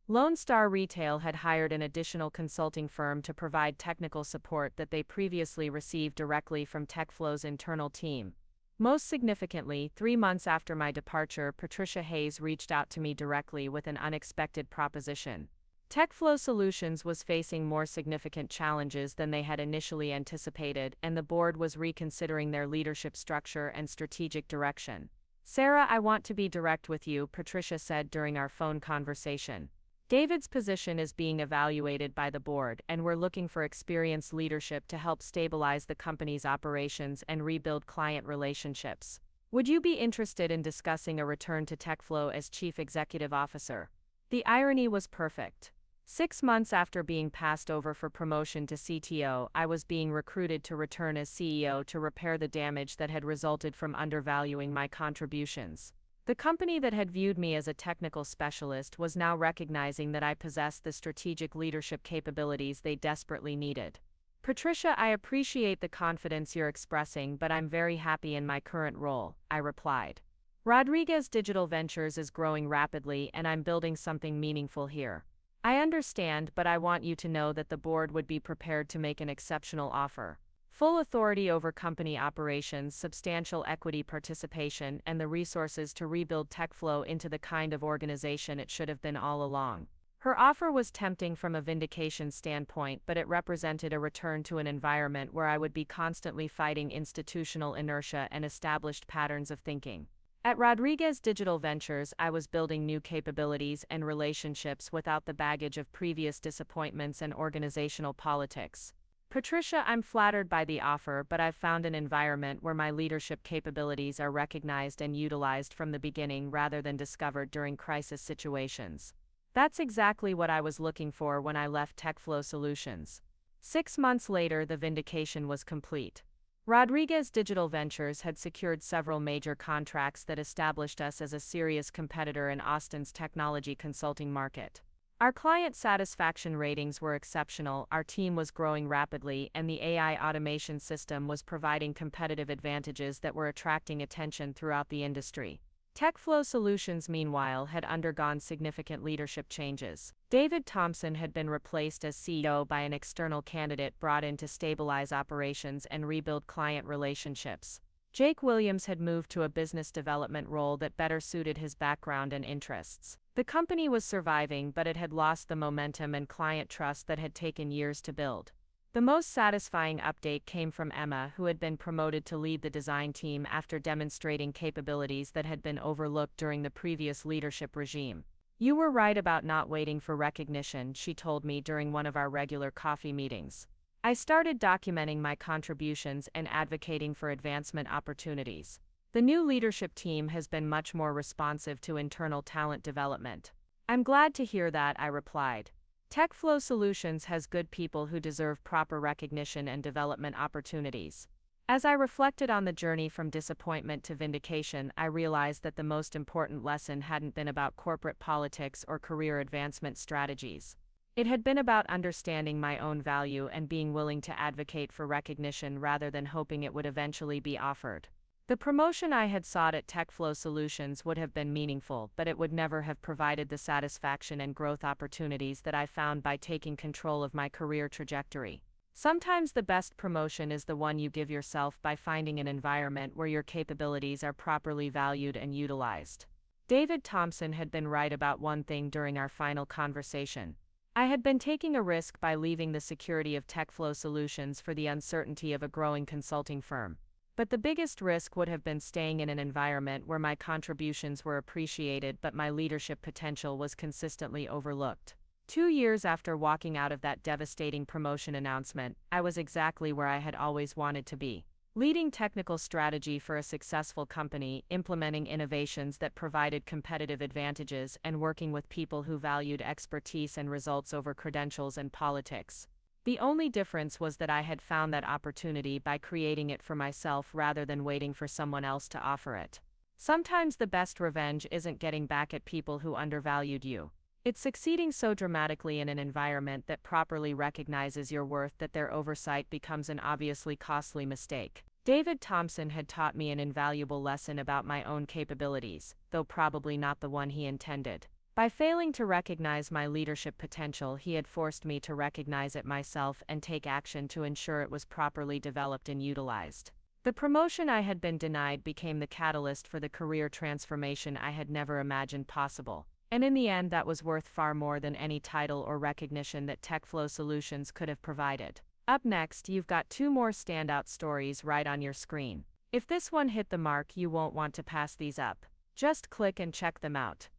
Lone Star Retail had hired an additional consulting firm to provide technical support that they previously received directly from TechFlow's internal team. Most significantly, 3 months after my departure, Patricia Hayes reached out to me directly with an unexpected proposition. TechFlow Solutions was facing more significant challenges than they had initially anticipated, and the board was reconsidering their leadership structure and strategic direction. "Sarah, I want to be direct with you," Patricia said during our phone conversation. "David's position is being evaluated by the board, and we're looking for experienced leadership to help stabilize the company's operations and rebuild client relationships. Would you be interested in discussing a return to TechFlow as Chief Executive Officer?" The irony was perfect. 6 months after being passed over for promotion to CTO, I was being recruited to return as CEO to repair the damage that had resulted from undervaluing my contributions. The company that had viewed me as a technical specialist was now recognizing that I possessed the strategic leadership capabilities they desperately needed. "Patricia, I appreciate the confidence you're expressing, but I'm very happy in my current role," I replied. "Rodriguez Digital Ventures is growing rapidly, and I'm building something meaningful here. I understand, but I want you to know that the board would be prepared to make an exceptional offer. Full authority over company operations, substantial equity participation, and the resources to rebuild TechFlow into the kind of organization it should have been all along." Her offer was tempting from a vindication standpoint, but it represented a return to an environment where I would be constantly fighting institutional inertia and established patterns of thinking. At Rodriguez Digital Ventures, I was building new capabilities and relationships without the baggage of previous disappointments and organizational politics. Patricia, I'm flattered by the offer, but I've found an environment where my leadership capabilities are recognized and utilized from the beginning rather than discovered during crisis situations. That's exactly what I was looking for when I left TechFlow Solutions. 6 months later, the vindication was complete. Rodriguez Digital Ventures had secured several major contracts that established us as a serious competitor in Austin's technology consulting market. Our client satisfaction ratings were exceptional, our team was growing rapidly, and the AI automation system was providing competitive advantages that were attracting attention throughout the industry. TechFlow Solutions, meanwhile, had undergone significant leadership changes. David Thompson had been replaced as CEO by an external candidate brought in to stabilize operations and rebuild client relationships. Jake Williams had moved to a business development role that better suited his background and interests. The company was surviving, but it had lost the momentum and client trust that had taken years to build. The most satisfying update came from Emma, who had been promoted to lead the design team after demonstrating capabilities that had been overlooked during the previous leadership regime. "You were right about not waiting for recognition," she told me during one of our regular coffee meetings. "I started documenting my contributions and advocating for advancement opportunities. The new leadership team has been much more responsive to internal talent development." "I'm glad to hear that," I replied. TechFlow Solutions has good people who deserve proper recognition and development opportunities. As I reflected on the journey from disappointment to vindication, I realized that the most important lesson hadn't been about corporate politics or career advancement strategies. It had been about understanding my own value and being willing to advocate for recognition rather than hoping it would eventually be offered. The promotion I had sought at TechFlow Solutions would have been meaningful, but it would never have provided the satisfaction and growth opportunities that I found by taking control of my career trajectory. Sometimes the best promotion is the one you give yourself by finding an environment where your capabilities are properly valued and utilized. David Thompson had been right about one thing during our final conversation. I had been taking a risk by leaving the security of TechFlow Solutions for the uncertainty of a growing consulting firm. But the biggest risk would have been staying in an environment where my contributions were appreciated but my leadership potential was consistently overlooked. 2 years after walking out of that devastating promotion announcement, I was exactly where I had always wanted to be. Leading technical strategy for a successful company, implementing innovations that provided competitive advantages, and working with people who valued expertise and results over credentials and politics. The only difference was that I had found that opportunity by creating it for myself rather than waiting for someone else to offer it. Sometimes the best revenge isn't getting back at people who undervalued you. It's succeeding so dramatically in an environment that properly recognizes your worth that their oversight becomes an obviously costly mistake. David Thompson had taught me an invaluable lesson about my own capabilities, though probably not the one he intended. By failing to recognize my leadership potential, he had forced me to recognize it myself and take action to ensure it was properly developed and utilized. The promotion I had been denied became the catalyst for the career transformation I had never imagined possible. And in the end, that was worth far more than any title or recognition that TechFlow Solutions could have provided. Up next, you've got 2 more standout stories right on your screen. If this one hit the mark, you won't want to pass these up. Just click and check them out.